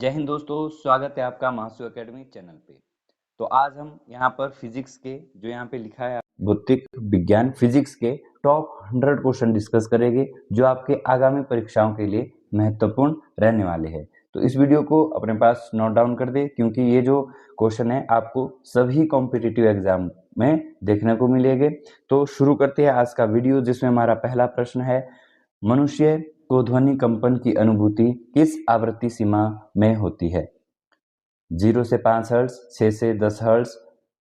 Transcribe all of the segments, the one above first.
जय हिंद दोस्तों, स्वागत है आपका महासु एकेडमी चैनल पे। तो आज हम यहाँ पर फिजिक्स के जो यहाँ पे लिखा है भौतिक विज्ञान फिजिक्स के टॉप 100 क्वेश्चन डिस्कस करेंगे जो आपके आगामी परीक्षाओं के लिए महत्वपूर्ण रहने वाले हैं। तो इस वीडियो को अपने पास नोट डाउन कर दे क्योंकि ये जो क्वेश्चन है आपको सभी कॉम्पिटिटिव एग्जाम में देखने को मिलेंगे। तो शुरू करते हैं आज का वीडियो, जिसमें हमारा पहला प्रश्न है, मनुष्य को ध्वनि कंपन की अनुभूति किस आवृत्ति सीमा में होती है? 0 से 5 हर्ट्ज, 6 से 10 हर्ट्ज,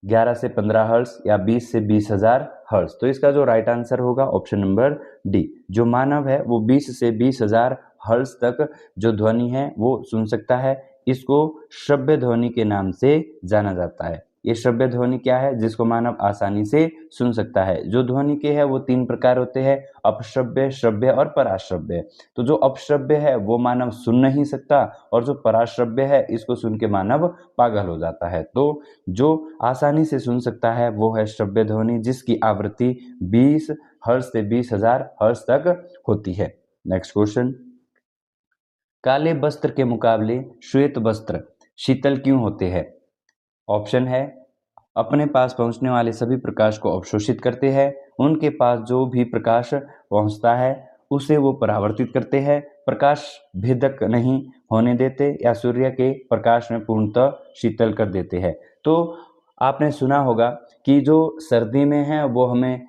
11 से 15 हर्ट्ज या 20 से 20,000 हर्ट्ज। तो इसका जो राइट आंसर होगा ऑप्शन नंबर डी। जो मानव है वो 20 से 20,000 हर्ट्ज तक जो ध्वनि है वो सुन सकता है। इसको श्रव्य ध्वनि के नाम से जाना जाता है। ये श्रव्य ध्वनि क्या है? जिसको मानव आसानी से सुन सकता है। जो ध्वनि के है वो 3 प्रकार होते हैं, अपश्रव्य, श्रव्य और पराश्रव्य। तो जो अपश्रव्य है वो मानव सुन नहीं सकता और जो पराश्रव्य है इसको सुन के मानव पागल हो जाता है। तो जो आसानी से सुन सकता है वो है श्रव्य ध्वनि, जिसकी आवृत्ति 20 हर्ट्ज से 20,000 हर्ट्ज तक होती है। नेक्स्ट क्वेश्चन, काले वस्त्र के मुकाबले श्वेत वस्त्र शीतल क्यों होते हैं? ऑप्शन है, अपने पास पहुंचने वाले सभी प्रकाश को अवशोषित करते हैं, उनके पास जो भी प्रकाश पहुंचता है उसे वो परावर्तित करते हैं, प्रकाश भेदक नहीं होने देते या सूर्य के प्रकाश में पूर्णतः शीतल कर देते हैं। तो आपने सुना होगा कि जो सर्दी में है वो हमें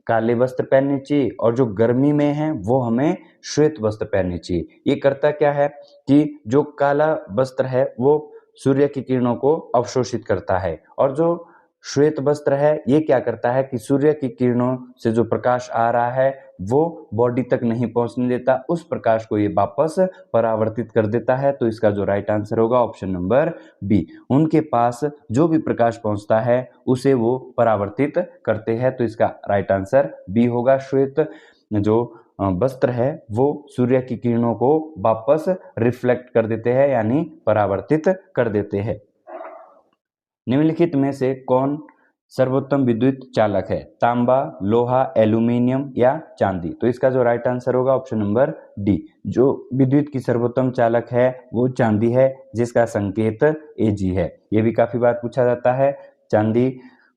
काले वस्त्र पहनने चाहिए और जो गर्मी में है वो हमें श्वेत वस्त्र पहनने चाहिए। ये करता क्या है कि जो काला वस्त्र है वो सूर्य की किरणों को अवशोषित करता है और जो श्वेत वस्त्र है ये क्या करता है कि सूर्य की किरणों से जो प्रकाश आ रहा है वो बॉडी तक नहीं पहुंचने देता, उस प्रकाश को ये वापस परावर्तित कर देता है। तो इसका जो राइट आंसर होगा ऑप्शन नंबर बी। उनके पास जो भी प्रकाश पहुंचता है उसे वो परावर्तित करते हैं। तो इसका राइट आंसर बी होगा। श्वेत जो वस्त्र है वो सूर्य की किरणों को वापस रिफ्लेक्ट कर देते हैं यानी परावर्तित कर देते हैं। निम्नलिखित में से कौन सर्वोत्तम विद्युत चालक है? तांबा, लोहा, एल्यूमिनियम या चांदी? तो इसका जो राइट आंसर होगा ऑप्शन नंबर डी। जो विद्युत की सर्वोत्तम चालक है वो चांदी है, जिसका संकेत एजी है। ये भी काफी बार पूछा जाता है। चांदी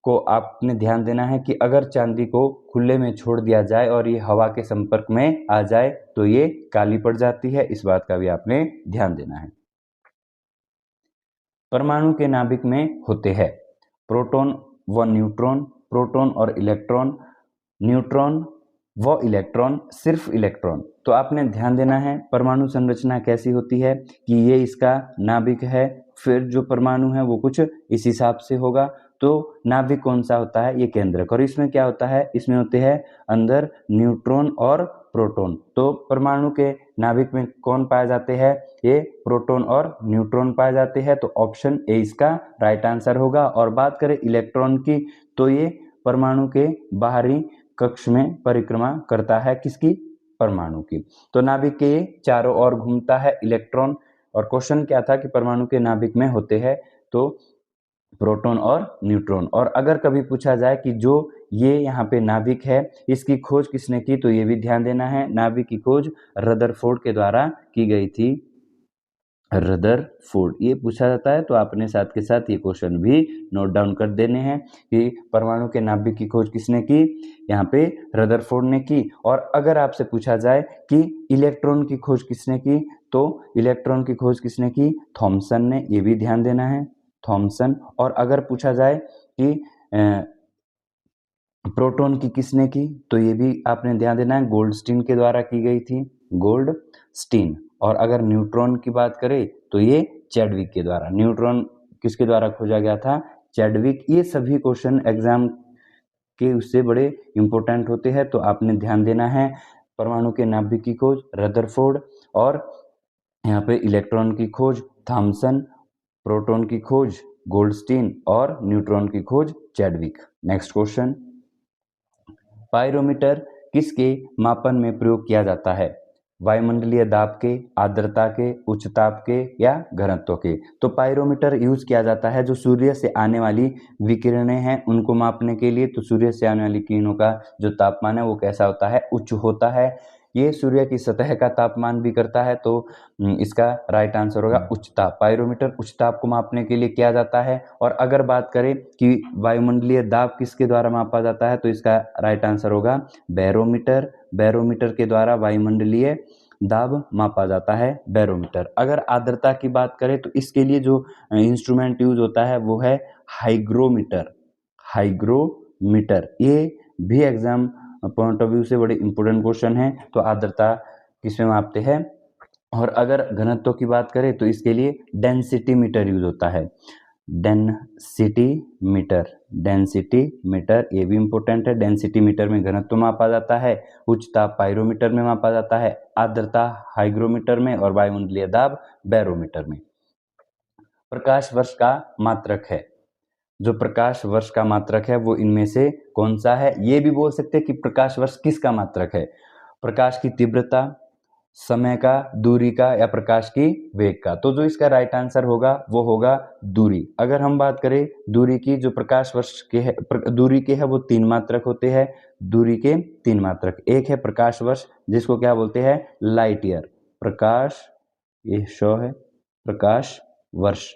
को आपने ध्यान देना है कि अगर चांदी को खुले में छोड़ दिया जाए और ये हवा के संपर्क में आ जाए तो ये काली पड़ जाती है। इस बात का भी आपने ध्यान देना है। परमाणु के नाभिक में होते हैं प्रोटॉन व न्यूट्रॉन, प्रोटॉन और इलेक्ट्रॉन, न्यूट्रॉन व इलेक्ट्रॉन, सिर्फ इलेक्ट्रॉन। तो आपने ध्यान देना है परमाणु संरचना कैसी होती है कि ये इसका नाभिक है, फिर जो परमाणु है वो कुछ इस हिसाब से होगा। तो नाभिक कौन सा होता है? ये केंद्रक। और इसमें क्या होता है? इसमें होते हैं अंदर न्यूट्रॉन और प्रोटॉन। तो परमाणु के नाभिक में कौन पाए जाते हैं? ये प्रोटॉन और न्यूट्रॉन पाए जाते हैं। तो ऑप्शन ए इसका राइट आंसर होगा। और बात करें इलेक्ट्रॉन की तो ये परमाणु के बाहरी कक्ष में परिक्रमा करता है। किसकी? परमाणु की। तो नाभिक के चारों ओर घूमता है इलेक्ट्रॉन। और क्वेश्चन क्या था कि परमाणु के नाभिक में होते हैं तो प्रोटॉन और न्यूट्रॉन। और अगर कभी पूछा जाए कि जो ये यहाँ पे नाभिक है इसकी खोज किसने की, तो ये भी ध्यान देना है नाभिक की खोज रदरफोर्ड के द्वारा की गई थी। रदरफोर्ड ये पूछा जाता है तो आपने साथ के साथ ये क्वेश्चन भी नोट डाउन कर देने हैं कि परमाणु के नाभिक की खोज किसने की, यहाँ पे रदरफोर्ड ने की। और अगर आपसे पूछा जाए कि इलेक्ट्रॉन की खोज किसने की, तो इलेक्ट्रॉन की खोज किसने की? थॉमसन ने। ये भी ध्यान देना है, थॉमसन। और अगर पूछा जाए कि प्रोटॉन की किसने की, तो ये भी आपने ध्यान देना है, गोल्डस्टीन के द्वारा की गई थी, गोल्डस्टीन। और अगर न्यूट्रॉन की बात करें तो ये चैडविक के द्वारा। न्यूट्रॉन किसके द्वारा खोजा गया था? चैडविक। ये सभी क्वेश्चन एग्जाम के उससे बड़े इंपॉर्टेंट होते हैं तो आपने ध्यान देना है। परमाणु के नाभिक की खोज रदरफोर्ड, और यहाँ पे इलेक्ट्रॉन की खोज थॉमसन, प्रोटॉन की खोज गोल्डस्टीन और न्यूट्रॉन की खोज चैडविक। नेक्स्ट क्वेश्चन, पायरोमीटर किसके मापन में प्रयोग किया जाता है? वायुमंडलीय दाब के, आर्द्रता के, उच्च ताप के या घनत्व के? तो पायरोमीटर यूज किया जाता है जो सूर्य से आने वाली विकिरणें हैं उनको मापने के लिए। तो सूर्य से आने वाली किरणों का जो तापमान है वो कैसा होता है? उच्च होता है। ये सूर्य की सतह का तापमान भी करता है। तो इसका राइट आंसर होगा उच्च ताप। पायरोमीटर उच्च ताप को मापने के लिए किया जाता है। और अगर बात करें कि वायुमंडलीय दाब किसके द्वारा मापा जाता है, तो इसका राइट आंसर होगा बैरोमीटर। बैरोमीटर के द्वारा वायुमंडलीय दाब मापा जाता है, बैरोमीटर। अगर आर्द्रता की बात करें तो इसके लिए जो इंस्ट्रूमेंट यूज होता है वो है हाइग्रोमीटर। हाइग्रोमीटर ये भी एग्जाम पॉइंट ऑफ व्यू से बड़े इंपॉर्टेंट क्वेश्चन है। तो आर्द्रता किसमें मापते हैं। और अगर घनत्व की बात करें तो इसके लिए डेंसिटी मीटर यूज होता है। डेंसिटी मीटर, डेंसिटी मीटर ये भी इंपॉर्टेंट है। डेंसिटी मीटर में घनत्व मापा जाता है, उच्च ताप पायरोमीटर में मापा जाता है, आर्द्रता हाइग्रोमीटर में और वायुमंडलीय दाब बैरोमीटर में। प्रकाश वर्ष का मात्रक है, जो प्रकाश वर्ष का मात्रक है वो इनमें से कौन सा है। ये भी बोल सकते हैं कि प्रकाश वर्ष किसका मात्रक है, प्रकाश की तीव्रता, समय का, दूरी का या प्रकाश की वेग का। तो जो इसका राइट आंसर होगा वो होगा दूरी। अगर हम बात करें दूरी की, जो प्रकाश वर्ष के है, दूरी के है वो 3 मात्रक होते हैं। दूरी के 3 मात्रक, एक है प्रकाश वर्ष जिसको क्या बोलते हैं लाइट ईयर। प्रकाश, ये शो है प्रकाश वर्ष।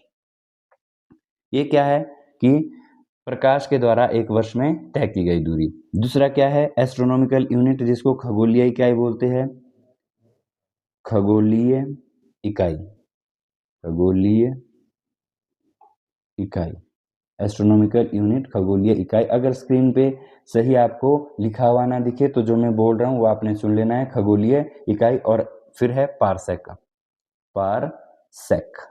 ये क्या है कि प्रकाश के द्वारा एक वर्ष में तय की गई दूरी। दूसरा क्या है एस्ट्रोनॉमिकल यूनिट, जिसको खगोलीय इकाई बोलते हैं। खगोलीय इकाई, खगोलीय इकाई, एस्ट्रोनॉमिकल यूनिट खगोलीय इकाई। अगर स्क्रीन पे सही आपको लिखा हुआ ना दिखे तो जो मैं बोल रहा हूँ वो आपने सुन लेना है, खगोलीय इकाई। और फिर है पारसेक, पारसेक।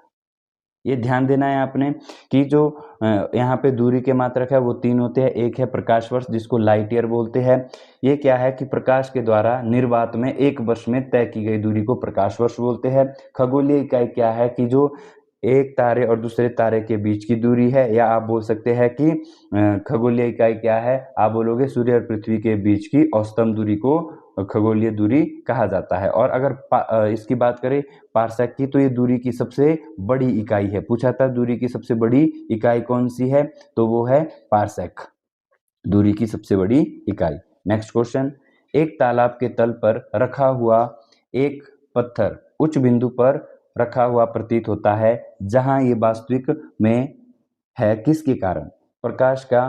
ये ध्यान देना है आपने कि जो यहाँ पे दूरी के मात्रक है वो 3 होते हैं। एक है प्रकाश वर्ष जिसको लाइट ईयर बोलते हैं। ये क्या है कि प्रकाश के द्वारा निर्वात में एक वर्ष में तय की गई दूरी को प्रकाश वर्ष बोलते हैं। खगोलीय इकाई क्या है कि जो एक तारे और दूसरे तारे के बीच की दूरी है, या आप बोल सकते हैं कि खगोलीय इकाई क्या है, आप बोलोगे सूर्य और पृथ्वी के बीच की औसतन दूरी को खगोलीय दूरी कहा जाता है। और अगर इसकी बात करें पारसेक की, तो ये दूरी की सबसे बड़ी इकाई है। पूछा था दूरी की सबसे बड़ी इकाई कौन सी है, तो वो है पारसेक, दूरी की सबसे बड़ी इकाई। नेक्स्ट क्वेश्चन, एक तालाब के तल पर रखा हुआ एक पत्थर उच्च बिंदु पर रखा हुआ प्रतीत होता है, जहां ये वास्तविक में है किसके कारण। प्रकाश का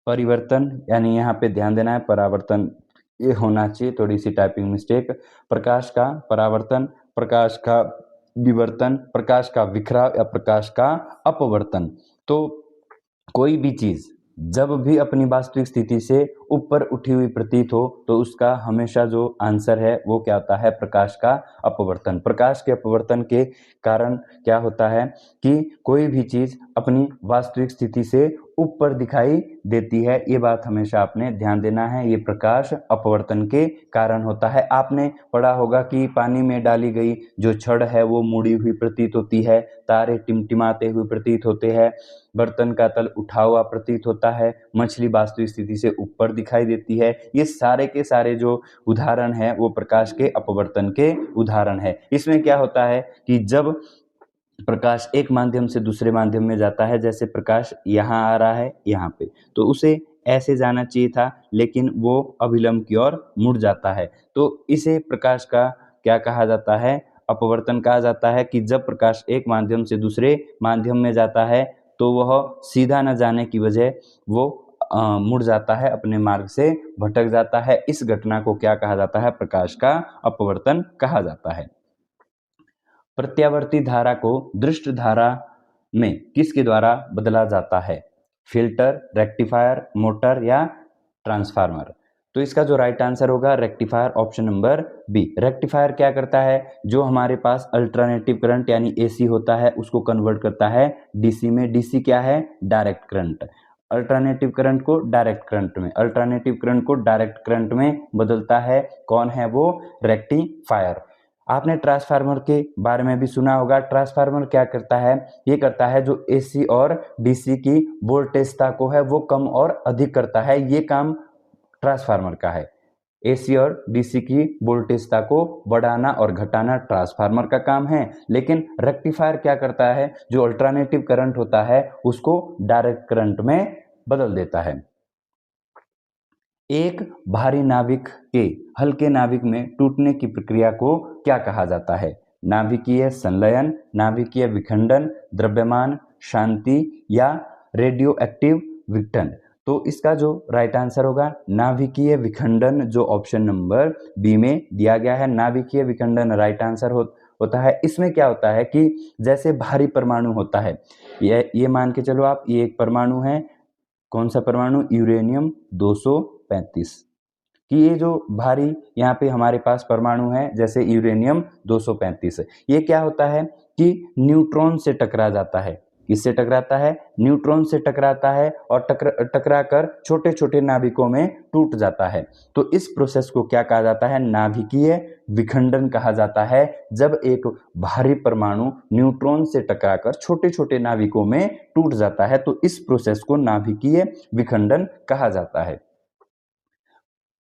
परिवर्तन, यानी यहाँ पे ध्यान देना है परावर्तन ये होना चाहिए, थोड़ी सी टाइपिंग मिस्टेक। प्रकाश का परावर्तन, प्रकाश का विवर्तन, प्रकाश का विखराव या प्रकाश का अपवर्तन। तो कोई भी चीज जब भी अपनी वास्तविक स्थिति से ऊपर उठी हुई प्रतीत हो तो उसका हमेशा जो आंसर है वो क्या होता है, प्रकाश का अपवर्तन। प्रकाश के अपवर्तन के कारण क्या होता है कि कोई भी चीज अपनी वास्तविक स्थिति से ऊपर दिखाई देती है। ये बात हमेशा आपने ध्यान देना है, ये प्रकाश अपवर्तन के कारण होता है। आपने पढ़ा होगा कि पानी में डाली गई जो छड़ है वो मुड़ी हुई प्रतीत होती है, तारे टिमटिमाते हुए प्रतीत होते हैं, बर्तन का तल उठा हुआ प्रतीत होता है, मछली वास्तविक स्थिति से ऊपर दिखाई देती है। ये सारे के सारे जो उदाहरण है वो प्रकाश के अपवर्तन के उदाहरण है। इसमें क्या होता है कि जब प्रकाश एक माध्यम से दूसरे माध्यम में जाता है, जैसे प्रकाश यहाँ आ रहा है यहाँ पे, तो उसे ऐसे जाना चाहिए था लेकिन वो अभिलंब की ओर मुड़ जाता है। तो इसे प्रकाश का क्या कहा जाता है, अपवर्तन कहा जाता है। कि जब प्रकाश एक माध्यम से दूसरे माध्यम में जाता है तो वह सीधा न जाने की वजह वो मुड़ जाता है, अपने मार्ग से भटक जाता है। इस घटना को क्या कहा जाता है, प्रकाश का अपवर्तन कहा जाता है। प्रत्यावर्ती धारा को दृष्ट धारा में किसके द्वारा बदला जाता है, फिल्टर, रेक्टिफायर, मोटर या ट्रांसफार्मर। तो इसका जो राइट आंसर होगा rectifier, option number B. Rectifier क्या करता है, जो हमारे पास अल्टरनेटिव करंट यानी एसी होता है उसको कन्वर्ट करता है डीसी में। डीसी क्या है, डायरेक्ट करंट। अल्टरनेटिव करंट को डायरेक्ट करंट में, अल्टरनेटिव करंट को डायरेक्ट करंट में बदलता है। कौन है वो, रेक्टिफायर। आपने ट्रांसफार्मर के बारे में भी सुना होगा। ट्रांसफार्मर क्या करता है, ये करता है जो एसी और डीसी की वोल्टेजता को है वो कम और अधिक करता है। ये काम ट्रांसफार्मर का है। एसी और डीसी की वोल्टेजता को बढ़ाना और घटाना ट्रांसफार्मर का काम है। लेकिन रेक्टिफायर क्या करता है, जो अल्टरनेटिव करंट होता है उसको डायरेक्ट करंट में बदल देता है। एक भारी नाभिक के हल्के नाभिक में टूटने की प्रक्रिया को क्या कहा जाता है? नाभिकीय संलयन, नाभिकीय विखंडन, द्रव्यमान शांति या रेडियो एक्टिव विघटन। तो इसका जो राइट आंसर होगा नाभिकीय विखंडन, जो ऑप्शन नंबर बी में दिया गया है। नाभिकीय विखंडन राइट आंसर होता है। इसमें क्या होता है कि जैसे भारी परमाणु होता है, ये मान के चलो आप, ये एक परमाणु है, कौन सा परमाणु? यूरेनियम 235 कि ये जो भारी यहाँ पे हमारे पास परमाणु है जैसे यूरेनियम 235, ये क्या होता है कि न्यूट्रॉन से टकरा जाता है। किससे टकराता है? न्यूट्रॉन से टकराता है और टकरा कर छोटे छोटे नाभिकों में टूट जाता है। तो इस प्रोसेस को क्या कहा जाता है? नाभिकीय विखंडन कहा जाता है। जब एक भारी परमाणु न्यूट्रॉन से टकराकर छोटे छोटे नाभिकों में टूट जाता है तो इस प्रोसेस को नाभिकीय विखंडन कहा जाता है।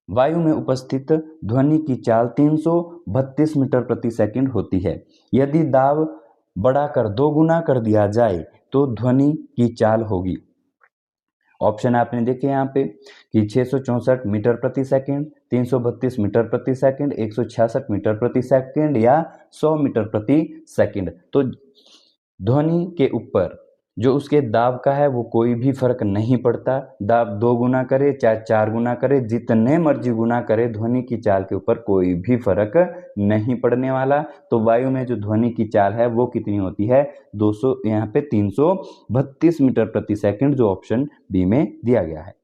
वायु में उपस्थित ध्वनि की चाल 332 मीटर प्रति सेकंड होती है। यदि दाब बढ़ाकर 2 गुना कर दिया जाए तो ध्वनि की चाल होगी। ऑप्शन आपने देखे यहाँ पे कि 664 मीटर प्रति सेकंड, 332 मीटर प्रति सेकंड, 166 मीटर प्रति सेकंड या 100 मीटर प्रति सेकंड। तो ध्वनि के ऊपर जो उसके दाब का है वो कोई भी फर्क नहीं पड़ता। दाब 2 गुना करे चाहे 4 गुना करे, जितने मर्जी गुना करे, ध्वनि की चाल के ऊपर कोई भी फर्क नहीं पड़ने वाला। तो वायु में जो ध्वनि की चाल है वो कितनी होती है? 200, यहाँ पे 332 मीटर प्रति सेकंड, जो ऑप्शन बी में दिया गया है।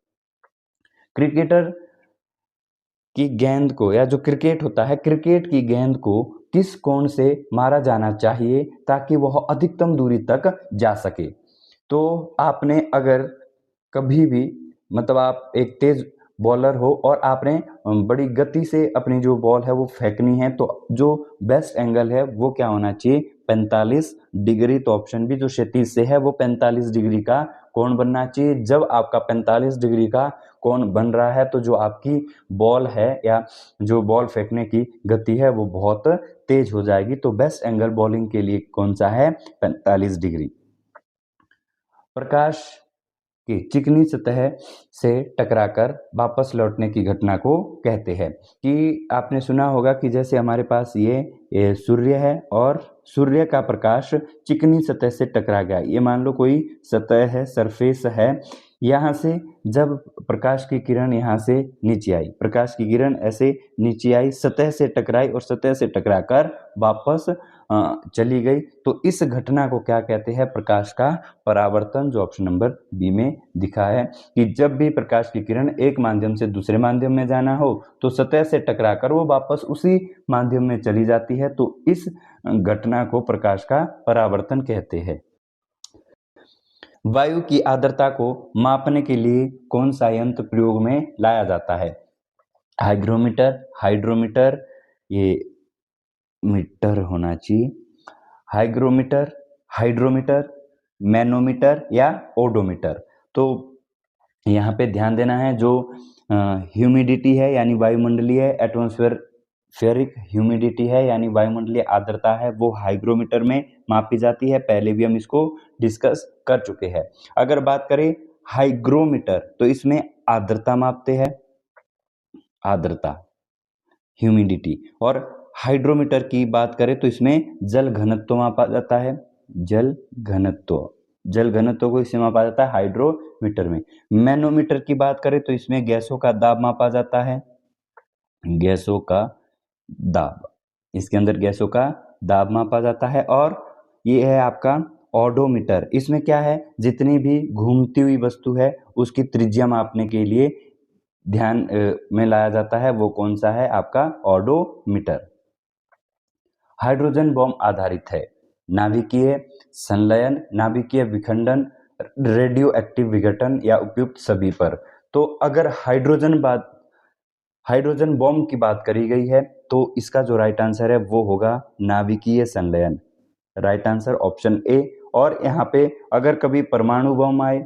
क्रिकेटर की गेंद को, या जो क्रिकेट होता है, क्रिकेट की गेंद को किस कोण से मारा जाना चाहिए ताकि वह अधिकतम दूरी तक जा सके? तो आपने अगर कभी भी, मतलब आप एक तेज बॉलर हो और आपने बड़ी गति से अपनी जो बॉल है वो फेंकनी है, तो जो बेस्ट एंगल है वो क्या होना चाहिए? 45 डिग्री। तो ऑप्शन बी जो क्षैतिज से है वो 45 डिग्री का कोण बनना चाहिए। जब आपका 45 डिग्री का कोण बन रहा है तो जो आपकी बॉल है या जो बॉल फेंकने की गति है वो बहुत तेज हो जाएगी। तो बेस्ट एंगल बॉलिंग के लिए कौन सा है? 45 डिग्री। प्रकाश की चिकनी सतह से टकराकर वापस लौटने की घटना को कहते हैं। कि आपने सुना होगा कि जैसे हमारे पास ये सूर्य है और सूर्य का प्रकाश चिकनी सतह से टकरा गया। ये मान लो कोई सतह है, सरफेस है, यहाँ से जब प्रकाश की किरण यहाँ से नीचे आई, प्रकाश की किरण ऐसे नीचे आई, सतह से टकराई और सतह से टकराकर वापस चली गई। तो इस घटना को क्या कहते हैं? प्रकाश का परावर्तन, जो ऑप्शन नंबर बी में दिखा है। कि जब भी प्रकाश की किरण एक माध्यम से दूसरे माध्यम में जाना हो तो सतह से टकराकर वो वापस उसी माध्यम में चली जाती है। तो इस घटना को प्रकाश का परावर्तन कहते हैं। वायु की आर्द्रता को मापने के लिए कौन सा यंत्र प्रयोग में लाया जाता है? हाइग्रोमीटर, हाइड्रोमीटर, ये मीटर होना चाहिए, हाइग्रोमीटर, हाइड्रोमीटर, मैनोमीटर या ओडोमीटर। तो यहाँ पे ध्यान देना है, जो ह्यूमिडिटी है यानी वायुमंडलीय एटमॉस्फेरिक ह्यूमिडिटी है यानी वायुमंडलीय आर्द्रता है, वो हाइग्रोमीटर में मापी जाती है। पहले भी हम इसको डिस्कस कर चुके हैं। अगर बात करें हाइग्रोमीटर तो इसमें आर्द्रता मापते हैं, आर्द्रता, ह्यूमिडिटी। और हाइड्रोमीटर की बात करें तो इसमें जल घनत्व मापा जाता है, जल घनत्व को इससे मापा जाता है हाइड्रोमीटर में। मैनोमीटर की बात करें तो इसमें गैसों का दाब मापा जाता है, गैसों का दाब, इसके अंदर गैसों का दाब मापा जाता है। और ये है आपका ओडोमीटर, इसमें क्या है? जितनी भी घूमती हुई वस्तु है उसकी त्रिज्या मापने के लिए ध्यान में लाया जाता है, वो कौन सा है? आपका ओडोमीटर। हाइड्रोजन बॉम्ब आधारित है नाभिकीय संलयन, नाभिकीय विखंडन, रेडियो एक्टिव विघटन या उपयुक्त सभी पर। तो अगर हाइड्रोजन बॉम्ब की बात करी गई है तो इसका जो राइट आंसर है वो होगा नाभिकीय संलयन, राइट आंसर ऑप्शन ए। और यहाँ पे अगर कभी परमाणु बम आए,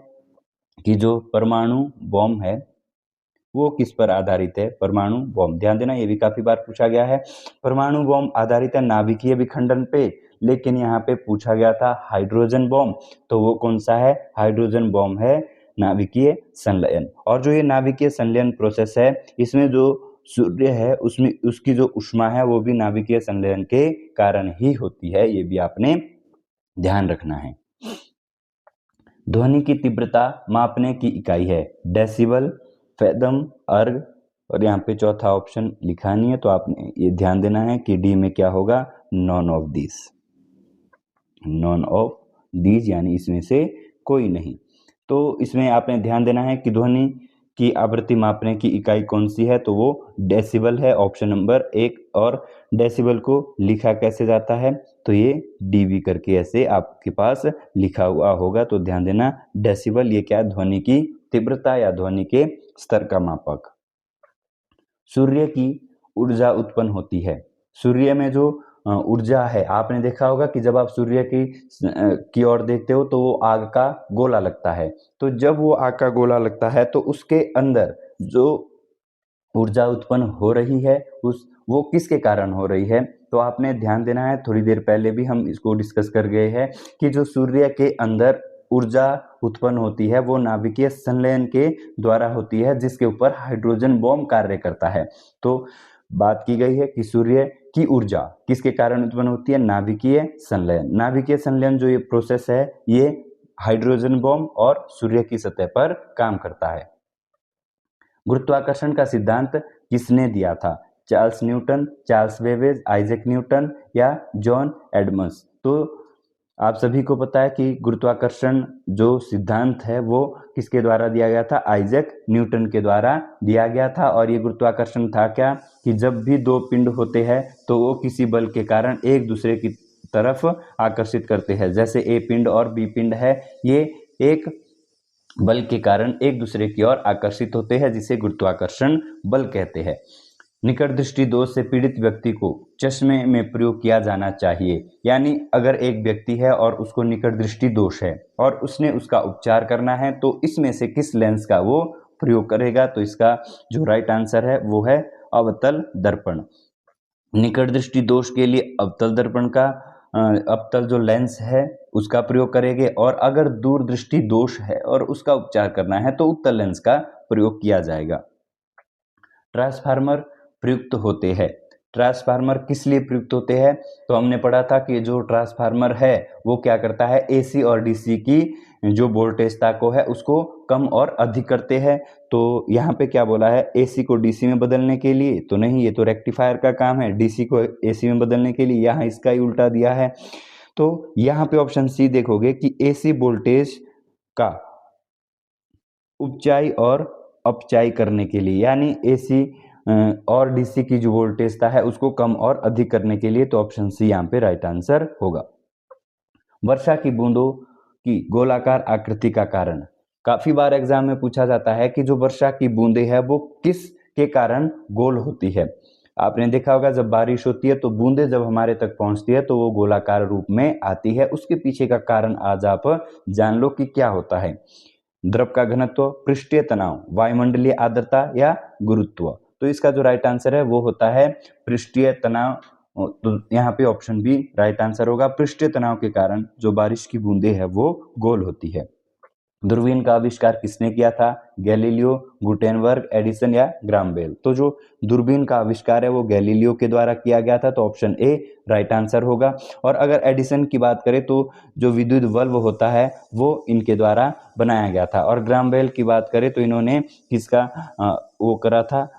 कि जो परमाणु बम है वो किस पर आधारित है? परमाणु बम, ध्यान देना, ये भी काफी बार पूछा गया है। परमाणु बम आधारित है नाभिकीय विखंडन पे, लेकिन यहाँ पे पूछा गया था हाइड्रोजन बम, तो वो कौन सा है? हाइड्रोजन बम है नाभिकीय संलयन। और जो ये नाभिकीय संलयन प्रोसेस है, इसमें जो सूर्य है उसमें उसकी जो ऊष्मा है वो भी नाभिकीय संलयन के कारण ही होती है, ये भी आपने ध्यान रखना है। ध्वनि की तीव्रता मापने की इकाई है डेसिबल, फेदम, अर्ग, और यहाँ पे चौथा ऑप्शन लिखा नहीं है तो आपने ये ध्यान देना है कि डी में क्या होगा, none of this, none of these यानी इसमें से कोई नहीं। तो इसमें आपने ध्यान देना है कि ध्वनि की आवृत्ति मापने की इकाई कौन सी है, तो वो डेसिबल है, ऑप्शन नंबर 1। और डेसिबल को लिखा कैसे जाता है, तो ये डीबी करके ऐसे आपके पास लिखा हुआ होगा, तो ध्यान देना डेसिबल ये क्या है, ध्वनि की तीव्रता या ध्वनि के स्तर का मापक। सूर्य की ऊर्जा उत्पन्न होती है। सूर्य में जो ऊर्जा है, आपने देखा होगा कि जब आप सूर्य की ओर देखते हो तो वो आग का गोला लगता है। तो जब वो आग का गोला लगता है तो उसके अंदर जो ऊर्जा उत्पन्न हो रही है वो किसके कारण हो रही है, तो आपने ध्यान देना है। थोड़ी देर पहले भी हम इसको डिस्कस कर गए हैं कि जो सूर्य के अंदर ऊर्जा उत्पन्न होती है वो नाभिकीय संलयन के द्वारा होती है, जिसके ऊपर हाइड्रोजन बॉम्ब कार्य करता है। तो बात की गई है कि सूर्य की ऊर्जा किसके कारण उत्पन्न होती है, नाभिकीय संलयन। नाभिकीय संलयन जो ये प्रोसेस है ये हाइड्रोजन बॉम्ब और सूर्य की सतह पर काम करता है। गुरुत्वाकर्षण का सिद्धांत किसने दिया था, Charles Newton, Charles Babbage, Isaac Newton या जॉन एडम्स। तो आप सभी को पता है कि गुरुत्वाकर्षण जो सिद्धांत है वो किसके द्वारा दिया गया था, आइजैक न्यूटन के द्वारा दिया गया था। और ये गुरुत्वाकर्षण था क्या कि जब भी दो पिंड होते हैं तो वो किसी बल के कारण एक दूसरे की तरफ आकर्षित करते हैं। जैसे ए पिंड और बी पिंड है, ये एक बल के कारण एक दूसरे की ओर आकर्षित होते हैं, जिसे गुरुत्वाकर्षण बल कहते हैं। निकट दृष्टि दोष से पीड़ित व्यक्ति को चश्मे में प्रयोग किया जाना चाहिए। यानी अगर एक व्यक्ति है और उसको निकट दृष्टि दोष है और उसने उसका उपचार करना है तो इसमें से किस लेंस का वो प्रयोग करेगा, तो इसका जो राइट आंसर है वो है अवतल दर्पण। निकट दृष्टि दोष के लिए अवतल दर्पण का अवतल जो लेंस है उसका प्रयोग करेंगे, और अगर दूर दृष्टि दोष है और उसका उपचार करना है तो उत्तल लेंस का प्रयोग किया जाएगा। ट्रांसफार्मर प्रयुक्त होते हैं। ट्रांसफार्मर किस लिए प्रयुक्त होते हैं, तो हमने पढ़ा था कि जो ट्रांसफार्मर है वो क्या करता है, एसी और डीसी की जो वोल्टेजता को है उसको कम और अधिक करते हैं। तो यहाँ पे क्या बोला है, एसी को डीसी में बदलने के लिए, तो नहीं, ये तो रेक्टिफायर का काम है। डीसी को एसी में बदलने के लिए यहाँ इसका ही उल्टा दिया है। तो यहाँ पे ऑप्शन सी देखोगे कि एसी वोल्टेज का उपचाई और अपचाई करने के लिए, यानी एसी और डीसी की जो वोल्टेजता है उसको कम और अधिक करने के लिए, तो ऑप्शन सी यहाँ पे राइट आंसर होगा। वर्षा की बूंदों की गोलाकार आकृति का कारण, काफी बार एग्जाम में पूछा जाता है कि जो वर्षा की बूंदें है वो किस के कारण गोल होती है। आपने देखा होगा जब बारिश होती है तो बूंदें जब हमारे तक पहुंचती है तो वो गोलाकार रूप में आती है। उसके पीछे का कारण आज आप जान लो कि क्या होता है। द्रव का घनत्व, पृष्ठीय तनाव, वायुमंडलीय आर्द्रता या गुरुत्व। तो इसका जो राइट आंसर है वो होता है पृष्ठीय तनाव। तो यहाँ पे ऑप्शन बी राइट आंसर होगा। पृष्ठीय तनाव के कारण जो बारिश की बूंदें है वो गोल होती है। दूरबीन का आविष्कार किसने किया था, गैलीलियो, गुटेनबर्ग, एडिसन या ग्राहम बेल। तो जो दूरबीन का आविष्कार है वो गैलीलियो के द्वारा किया गया था, तो ऑप्शन ए राइट आंसर होगा। और अगर एडिसन की बात करें तो जो विद्युत बल्ब होता है वो इनके द्वारा बनाया गया था। और ग्राहम बेल की बात करें तो इन्होंने किसका वो करा था,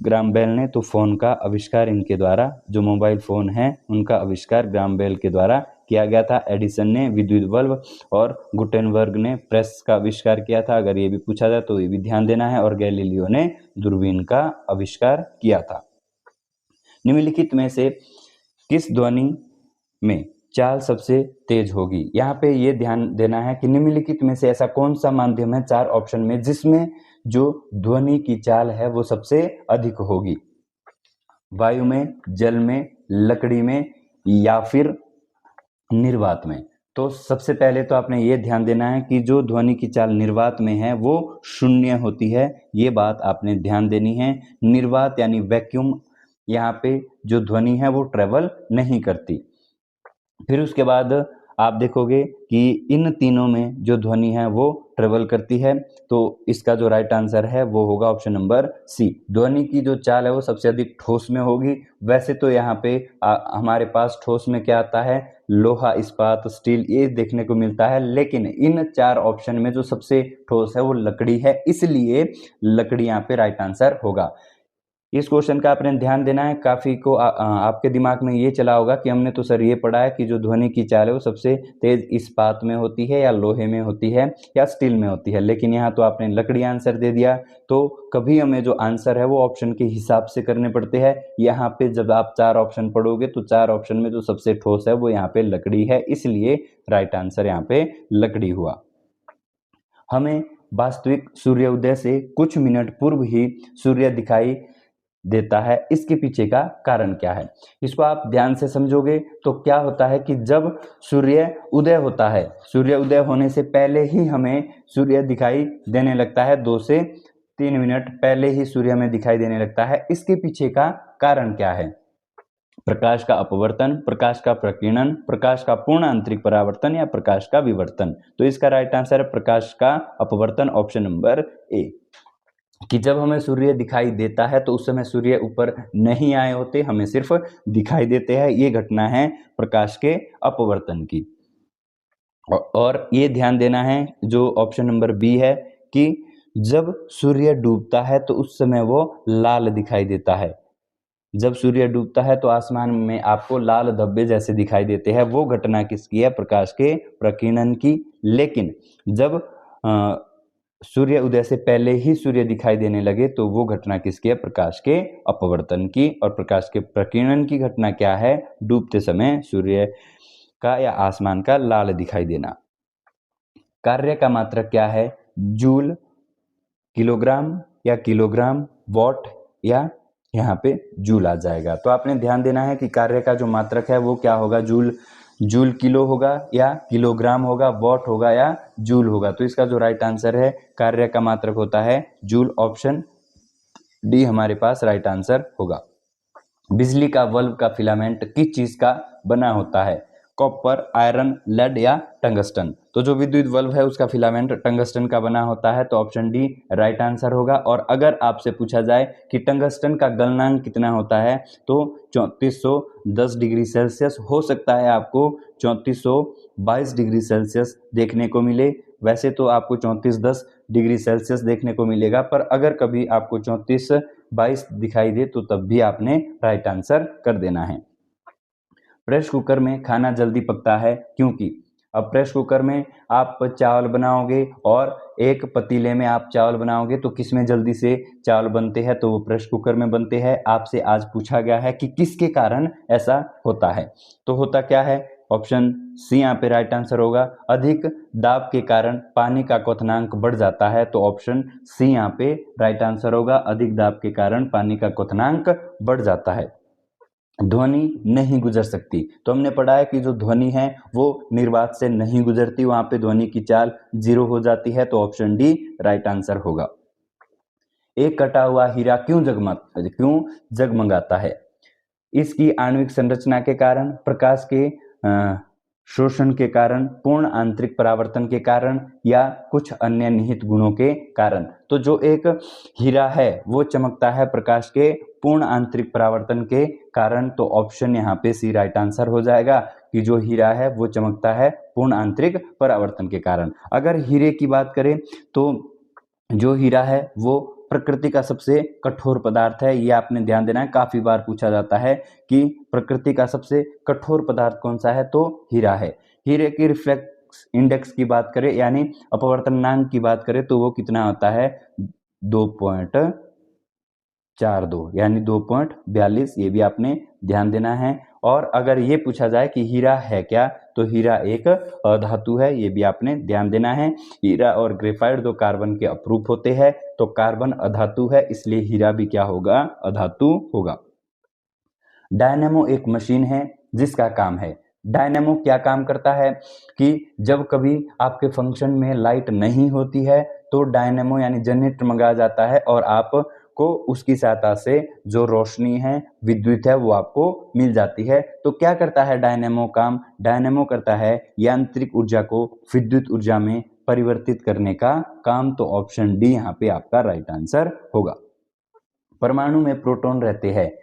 ग्राहम बेल ने तो फोन का आविष्कार इनके द्वारा, जो मोबाइल फोन है उनका आविष्कार ग्राहम बेल के द्वारा किया गया था। एडिसन ने विद्युत बल्ब और गुटेनबर्ग ने प्रेस का आविष्कार किया था। अगर ये भी पूछा जाए तो ये भी ध्यान देना है। और गैलीलियो ने दूरबीन का आविष्कार किया था। निम्नलिखित में से किस ध्वनि में चाल सबसे तेज होगी, यहाँ पे ये ध्यान देना है कि निम्नलिखित में से ऐसा कौन सा माध्यम है 4 ऑप्शन में जिसमें जो ध्वनि की चाल है वो सबसे अधिक होगी। वायु में, जल में, लकड़ी में या फिर निर्वात में। तो सबसे पहले तो आपने ये ध्यान देना है कि जो ध्वनि की चाल निर्वात में है वो 0 होती है, ये बात आपने ध्यान देनी है। निर्वात यानी वैक्यूम, यहाँ पे जो ध्वनि है वो ट्रेवल नहीं करती। फिर उसके बाद आप देखोगे कि इन तीनों में जो ध्वनि है वो ट्रेवल करती है, तो इसका जो राइट आंसर है वो होगा ऑप्शन नंबर सी। ध्वनि की जो चाल है वो सबसे अधिक ठोस में होगी। वैसे तो यहाँ पे हमारे पास ठोस में क्या आता है, लोहा, इस्पात, स्टील, ये देखने को मिलता है, लेकिन इन 4 ऑप्शन में जो सबसे ठोस है वो लकड़ी है, इसलिए लकड़ी यहाँ पे राइट आंसर होगा। इस क्वेश्चन का आपने ध्यान देना है। काफ़ी को आपके दिमाग में ये चला होगा कि हमने तो सर ये पढ़ा है कि जो ध्वनि की चाल है वो सबसे तेज इस्पात में होती है या लोहे में होती है या स्टील में होती है, लेकिन यहाँ तो आपने लकड़ी आंसर दे दिया। तो कभी हमें जो आंसर है वो ऑप्शन के हिसाब से करने पड़ते हैं। यहाँ पे जब आप 4 ऑप्शन पढ़ोगे तो 4 ऑप्शन में जो सबसे ठोस है वो यहाँ पे लकड़ी है, इसलिए राइट आंसर यहाँ पे लकड़ी हुआ। हमें वास्तविक सूर्योदय से कुछ मिनट पूर्व ही सूर्य दिखाई देता है, इसके पीछे का कारण क्या है? इसको आप ध्यान से समझोगे तो क्या होता है कि जब सूर्य उदय होता है, सूर्य उदय होने से पहले ही हमें सूर्य दिखाई देने लगता है, 2 से 3 मिनट पहले ही सूर्य हमें दिखाई देने लगता है। इसके पीछे का कारण क्या है? प्रकाश का अपवर्तन, प्रकाश का प्रकीर्णन, प्रकाश का पूर्ण आंतरिक परावर्तन या प्रकाश का विवर्तन। तो इसका राइट आंसर है प्रकाश का अपवर्तन, ऑप्शन नंबर ए। कि जब हमें सूर्य दिखाई देता है तो उस समय सूर्य ऊपर नहीं आए होते, हमें सिर्फ दिखाई देते हैं। ये घटना है प्रकाश के अपवर्तन की। और ये ध्यान देना है जो ऑप्शन नंबर बी है कि जब सूर्य डूबता है तो उस समय वो लाल दिखाई देता है। जब सूर्य डूबता है तो आसमान में आपको लाल धब्बे जैसे दिखाई देते हैं, वो घटना किसकी है? प्रकाश के प्रकीर्णन की। लेकिन जब सूर्य उदय से पहले ही सूर्य दिखाई देने लगे तो वो घटना किसकी है? प्रकाश के अपवर्तन की। और प्रकाश के प्रकीर्णन की घटना क्या है? डूबते समय सूर्य का या आसमान का लाल दिखाई देना। कार्य का मात्रक क्या है? जूल, किलोग्राम या किलोग्राम, वॉट या यहाँ पे जूल आ जाएगा। तो आपने ध्यान देना है कि कार्य का जो मात्रक है वो क्या होगा? जूल किलो होगा या किलोग्राम होगा, वॉट होगा या जूल होगा। तो इसका जो राइट आंसर है कार्य का मात्रक होता है जूल, ऑप्शन डी हमारे पास राइट आंसर होगा। बिजली का बल्ब का फिलामेंट किस चीज का बना होता है? कॉपर, आयरन, लेड या टंगस्टन। तो जो विद्युत बल्ब है उसका फिलामेंट टंगस्टन का बना होता है, तो ऑप्शन डी राइट आंसर होगा। और अगर आपसे पूछा जाए कि टंगस्टन का गलनांक कितना होता है तो 3410 डिग्री सेल्सियस हो सकता है, आपको 3422 डिग्री सेल्सियस देखने को मिले। वैसे तो आपको 3410 डिग्री सेल्सियस देखने को मिलेगा, पर अगर कभी आपको 3422 दिखाई दे तो तब भी आपने राइट आंसर कर देना है। प्रेशर कुकर में खाना जल्दी पकता है क्योंकि अब प्रेशर कुकर में आप चावल बनाओगे और एक पतीले में आप चावल बनाओगे तो किस में जल्दी से चावल बनते हैं? तो वो प्रेशर कुकर में बनते हैं। आपसे आज पूछा गया है कि किसके कारण ऐसा होता है, तो होता क्या है? ऑप्शन सी यहाँ पे राइट आंसर होगा। अधिक दाब के कारण पानी का क्वथनांक बढ़ जाता है, तो ऑप्शन सी यहाँ पे राइट आंसर होगा। अधिक दाब के कारण पानी का क्वथनांक बढ़ जाता है। ध्वनि नहीं गुजर सकती, तो हमने पढ़ा है कि जो ध्वनि है वो निर्वात से नहीं गुजरती, वहां पे ध्वनि की चाल 0 हो जाती है, तो ऑप्शन डी राइट आंसर होगा। एक कटा हुआ हीरा क्यों जगमगाता है? इसकी आणविक संरचना के कारण, प्रकाश के शोषण के कारण, पूर्ण आंतरिक परावर्तन के कारण या कुछ अन्य निहित गुणों के कारण। तो जो एक हीरा है वो चमकता है प्रकाश के पूर्ण आंतरिक परावर्तन के कारण, तो ऑप्शन यहाँ पे सी राइट आंसर हो जाएगा कि जो हीरा है वो चमकता है पूर्ण आंतरिक परावर्तन के कारण। अगर हीरे की बात करें तो जो हीरा है वो प्रकृति का सबसे कठोर पदार्थ है। ये आपने ध्यान देना है, काफी बार पूछा जाता है कि प्रकृति का सबसे कठोर पदार्थ कौन सा है, तो हीरा है। हीरे की रिफ्लेक्स इंडेक्स की बात करें यानी अपवर्तनांक की बात करें तो वो कितना होता है? 2.42 यानी 2.42। ये भी आपने ध्यान देना है। और अगर ये पूछा जाए कि हीरा है क्या, तो हीरा एक अधातु है, ये भी आपने ध्यान देना है। हीरा और ग्रेफाइट दो कार्बन के अपरूप होते हैं, तो कार्बन अधातु है, इसलिए हीरा भी क्या होगा? अधातु होगा। डायनेमो एक मशीन है जिसका काम है। डायनेमो क्या काम करता है कि जब कभी आपके फंक्शन में लाइट नहीं होती है तो डायनेमो यानी जनरेटर मंगाया जाता है और आप को उसकी सहायता से जो रोशनी है, विद्युत है, वो आपको मिल जाती है। तो क्या करता है डायनेमो काम? डायनेमो करता है यांत्रिक ऊर्जा को विद्युत ऊर्जा में परिवर्तित करने का काम। तो ऑप्शन डी यहाँ पे आपका राइट आंसर होगा। परमाणु में प्रोटॉन रहते हैं,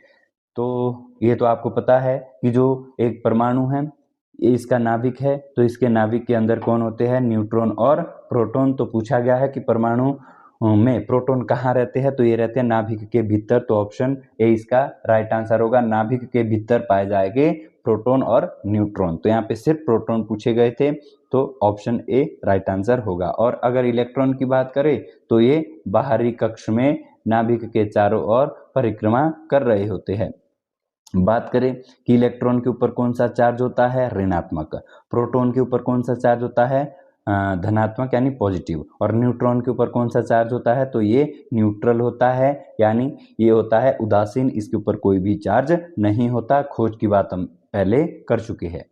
तो ये तो आपको पता है कि जो एक परमाणु है ये इसका नाभिक है, तो इसके नाभिक के अंदर कौन होते हैं? न्यूट्रॉन और प्रोटॉन। तो पूछा गया है कि परमाणु में प्रोटॉन कहाँ रहते हैं? तो ये रहते हैं नाभिक के भीतर। तो ऑप्शन ए इसका राइट आंसर होगा। नाभिक के भीतर पाए जाएंगे प्रोटॉन और न्यूट्रॉन। तो यहाँ पे सिर्फ प्रोटॉन पूछे गए थे, तो ऑप्शन ए राइट आंसर होगा। और अगर इलेक्ट्रॉन की बात करें तो ये बाहरी कक्ष में नाभिक के चारों ओर परिक्रमा कर रहे होते हैं। बात करें कि इलेक्ट्रॉन के ऊपर कौन सा चार्ज होता है? ऋणात्मक। प्रोटॉन के ऊपर कौन सा चार्ज होता है? धनात्मक यानी पॉजिटिव। और न्यूट्रॉन के ऊपर कौन सा चार्ज होता है? तो ये न्यूट्रल होता है, यानी ये होता है उदासीन, इसके ऊपर कोई भी चार्ज नहीं होता। खोज की बात हम पहले कर चुके हैं।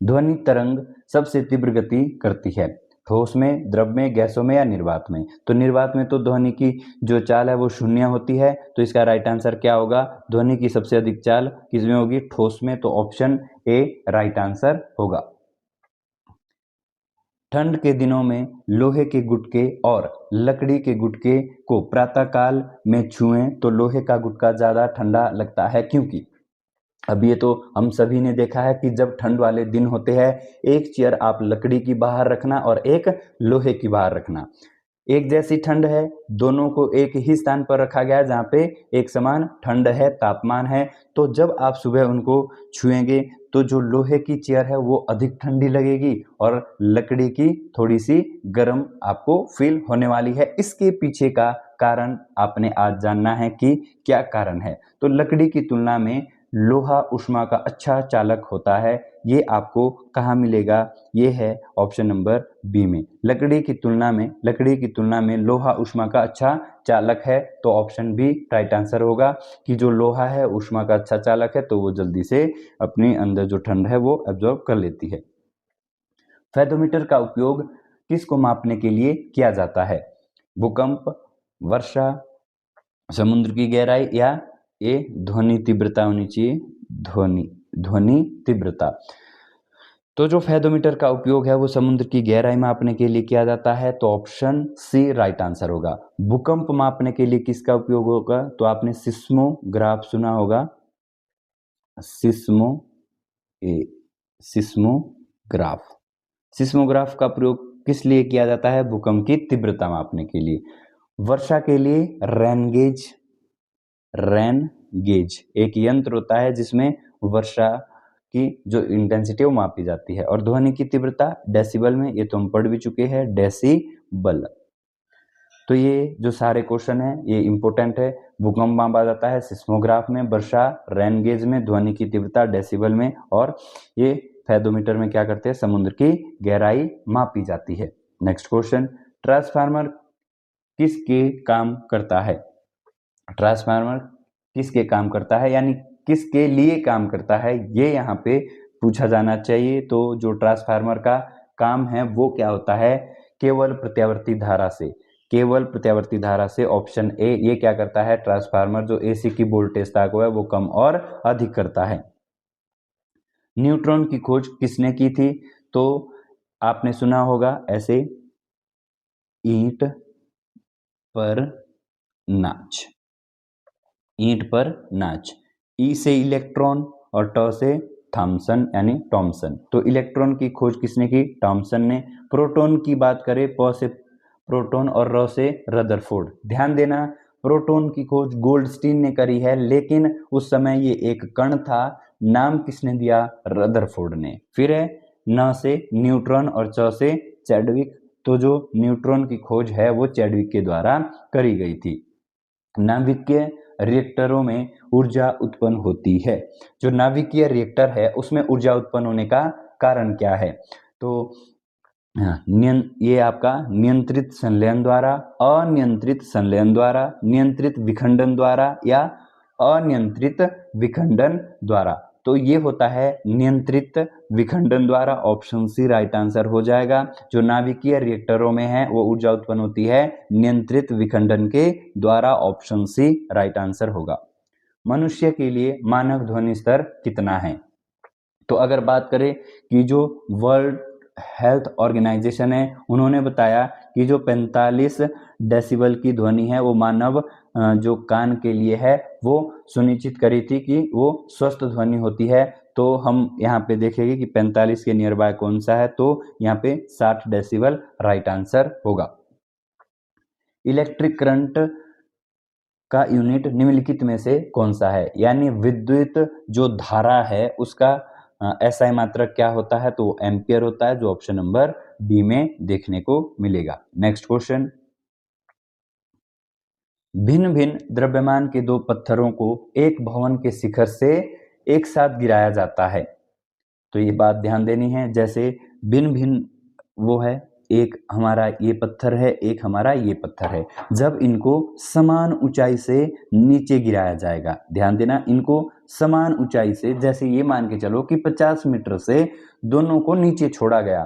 ध्वनि तरंग सबसे तीव्र गति करती है ठोस में, द्रव में, गैसों में या निर्वात में? तो निर्वात में तो ध्वनि की जो चाल है वो शून्य होती है, तो इसका राइट आंसर क्या होगा? ध्वनि की सबसे अधिक चाल किसमें होगी? ठोस में। तो ऑप्शन ए राइट आंसर होगा। ठंड के दिनों में लोहे के गुटके और लकड़ी के गुटके को प्रातः काल में छुएं तो लोहे का गुटका ज्यादा ठंडा लगता है, क्योंकि अब ये तो हम सभी ने देखा है कि जब ठंड वाले दिन होते हैं, एक चेयर आप लकड़ी की बाहर रखना और एक लोहे की बाहर रखना। एक जैसी ठंड है, दोनों को एक ही स्थान पर रखा गया है जहाँ पे एक समान ठंड है, तापमान है। तो जब आप सुबह उनको छुएंगे तो जो लोहे की चेयर है वो अधिक ठंडी लगेगी और लकड़ी की थोड़ी सी गर्म आपको फील होने वाली है। इसके पीछे का कारण आपने आज जानना है कि क्या कारण है। तो लकड़ी की तुलना में लोहा ऊष्मा का अच्छा चालक होता है। ये आपको कहाँ मिलेगा? ये है ऑप्शन नंबर बी में। लकड़ी की तुलना में लोहा ऊष्मा का अच्छा चालक है। तो ऑप्शन बी राइट आंसर होगा कि जो लोहा है ऊष्मा का अच्छा चालक है, तो वो जल्दी से अपने अंदर जो ठंड है वो एब्जॉर्ब कर लेती है। फेदोमीटर का उपयोग किसको मापने के लिए किया जाता है? भूकंप, वर्षा, समुद्र की गहराई या ये ध्वनि तीव्रता होनी चाहिए? ध्वनि तीव्रता। तो जो फेदोमीटर का उपयोग है वो समुद्र की गहराई मापने के लिए किया जाता है। तो ऑप्शन सी राइट आंसर होगा। भूकंप मापने के लिए किसका उपयोग होगा? तो आपने सिस्मोग्राफ सुना होगा। सिस्मोग्राफ का प्रयोग किस लिए किया जाता है? भूकंप की तीव्रता मापने के लिए। वर्षा के लिए रेन गेज एक यंत्र होता है जिसमें वर्षा की जो इंटेंसिटी वो मापी जाती है। और ध्वनि की तीव्रता डेसिबल में, ये तो हम पढ़ भी चुके हैं, डेसिबल। तो ये जो सारे क्वेश्चन है ये इंपॉर्टेंट है। भूकंप मापा जाता है सिस्मोग्राफ में, वर्षा रेन गेज में, ध्वनि की तीव्रता डेसिबल में, और ये फेदोमीटर में क्या करते हैं? समुद्र की गहराई मापी जाती है। नेक्स्ट क्वेश्चन, ट्रांसफार्मर किसके काम करता है? ट्रांसफार्मर किसके काम करता है, यानी किसके लिए काम करता है, ये यहाँ पे पूछा जाना चाहिए। तो जो ट्रांसफार्मर का काम है वो क्या होता है? केवल प्रत्यावर्ती धारा से। ऑप्शन ए ये क्या करता है? ट्रांसफार्मर जो एसी की वोल्टेज ताक है वो कम और अधिक करता है। न्यूट्रॉन की खोज किसने की थी? तो आपने सुना होगा ऐसे, ईंट पर नाच। ई से इलेक्ट्रॉन और ट से थॉमसन यानी टॉमसन। तो इलेक्ट्रॉन की खोज किसने की? टॉमसन ने। प्रोटॉन की बात करें, प से प्रोटॉन और र से रदरफोर्ड। ध्यान देना, प्रोटॉन की खोज गोल्डस्टीन ने करी है, लेकिन उस समय ये एक कण था। नाम किसने दिया? रदरफोर्ड ने। फिर है न से न्यूट्रॉन और च से चैडविक। तो जो न्यूट्रॉन की खोज है वो चैडविक के द्वारा करी गई थी। नाभिकीय रिएक्टरों में ऊर्जा उत्पन्न होती है। जो नाभिकीय रिएक्टर है उसमें ऊर्जा उत्पन्न होने का कारण क्या है? तो ये आपका नियंत्रित संलयन द्वारा, अनियंत्रित संलयन द्वारा, नियंत्रित विखंडन द्वारा या अनियंत्रित विखंडन द्वारा। तो ये होता है नियंत्रित विखंडन द्वारा, ऑप्शन सी राइट आंसर हो जाएगा। जो नाभिकीय रिएक्टरों में है वो ऊर्जा उत्पन्न होती है नियंत्रित विखंडन के द्वारा, ऑप्शन सी राइट आंसर होगा। मनुष्य के लिए मानक ध्वनि स्तर कितना है? तो अगर बात करें कि जो वर्ल्ड हेल्थ ऑर्गेनाइजेशन है उन्होंने बताया कि जो 45 डेसिबल की ध्वनि है वो मानव जो कान के लिए है वो सुनिश्चित करी थी कि वो स्वस्थ ध्वनि होती है। तो हम यहाँ पे देखेंगे कि 45 के नियर बाय कौन सा है, तो यहाँ पे 60 डेसिबल राइट आंसर होगा। इलेक्ट्रिक करंट का यूनिट निम्नलिखित में से कौन सा है? यानी विद्युत जो धारा है उसका एसआई मात्रक क्या होता है? तो एम्पियर होता है, जो ऑप्शन नंबर डी में देखने को मिलेगा। नेक्स्ट क्वेश्चन, भिन्न भिन्न द्रव्यमान के दो पत्थरों को एक भवन के शिखर से एक साथ गिराया जाता है। तो ये बात ध्यान देनी है, जैसे भिन्न भिन्न वो है, एक हमारा ये पत्थर है, एक हमारा ये पत्थर है, जब इनको समान ऊंचाई से नीचे गिराया जाएगा, ध्यान देना, इनको समान ऊंचाई से, जैसे ये मान के चलो कि 50 मीटर से दोनों को नीचे छोड़ा गया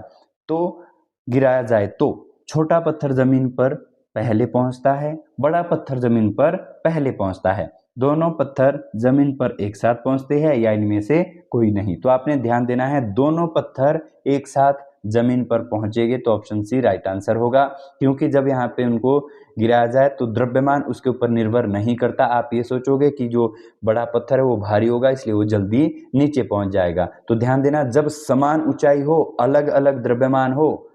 तो गिराया जाए, तो छोटा पत्थर जमीन पर पहले पहुंचता है, बड़ा पत्थर जमीन पर पहले पहुंचता है, दोनों पत्थर जमीन पर एक साथ पहुंचते हैं या इनमें से कोई नहीं? तो आपने ध्यान देना है, दोनों पत्थर एक साथ जमीन पर पहुंचेंगे, तो ऑप्शन सी राइट आंसर होगा, क्योंकि जब यहाँ पे उनको गिराया जाए तो द्रव्यमान उसके ऊपर निर्भर नहीं करता। आप ये सोचोगे कि जो बड़ा पत्थर है वो भारी होगा इसलिए वो जल्दी नीचे पहुंच जाएगा। तो ध्यान देना, जब समान ऊंचाई हो, अलग अलग द्रव्यमान हो,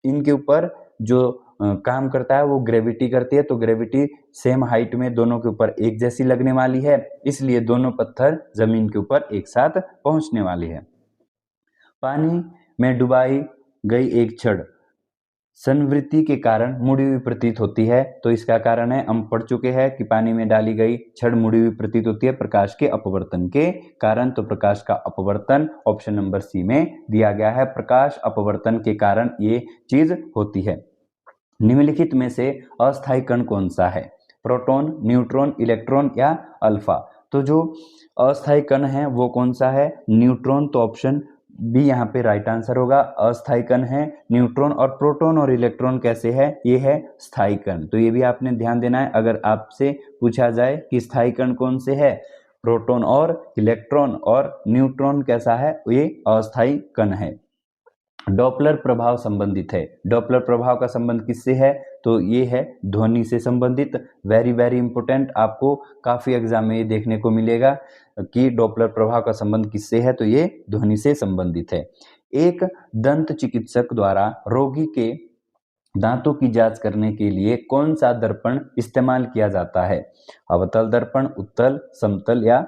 इनके ऊपर जो काम करता है वो ग्रेविटी करती है, तो ग्रेविटी सेम हाइट में दोनों के ऊपर एक जैसी लगने वाली है, इसलिए दोनों पत्थर जमीन के ऊपर एक साथ पहुंचने वाली है। पानी में डुबाई गई एक छड़ संवृत्ति के कारण मुड़ी हुई प्रतीत होती है, तो इसका कारण है, हम पढ़ चुके हैं कि पानी में डाली गई छड़ मुड़ी हुई प्रतीत होती है प्रकाश के अपवर्तन के कारण, तो प्रकाश का अपवर्तन ऑप्शन नंबर सी में दिया गया है, प्रकाश अपवर्तन के कारण ये चीज होती है। निम्नलिखित में से अस्थायी कण कौन सा है? प्रोटॉन, न्यूट्रॉन, इलेक्ट्रॉन या अल्फा? तो जो अस्थायी कण है वो कौन सा है? न्यूट्रॉन, तो ऑप्शन बी यहाँ पे राइट आंसर होगा। अस्थायी कण है न्यूट्रॉन, और प्रोटॉन और इलेक्ट्रॉन कैसे है? ये है स्थायी कण, तो ये भी आपने ध्यान देना है। अगर आपसे पूछा जाए कि स्थायी कण कौन से है, प्रोटॉन और इलेक्ट्रॉन, और न्यूट्रॉन कैसा है? ये अस्थायी कण है। डॉपलर प्रभाव संबंधित है, डॉपलर प्रभाव का संबंध किससे है? तो ये है ध्वनि से संबंधित। वेरी वेरी इंपॉर्टेंट, आपको काफी एग्जाम में ये देखने को मिलेगा कि डॉपलर प्रभाव का संबंध किससे है, तो ये ध्वनि से संबंधित है। एक दंत चिकित्सक द्वारा रोगी के दांतों की जांच करने के लिए कौन सा दर्पण इस्तेमाल किया जाता है? अवतल दर्पण, उत्तल, समतल या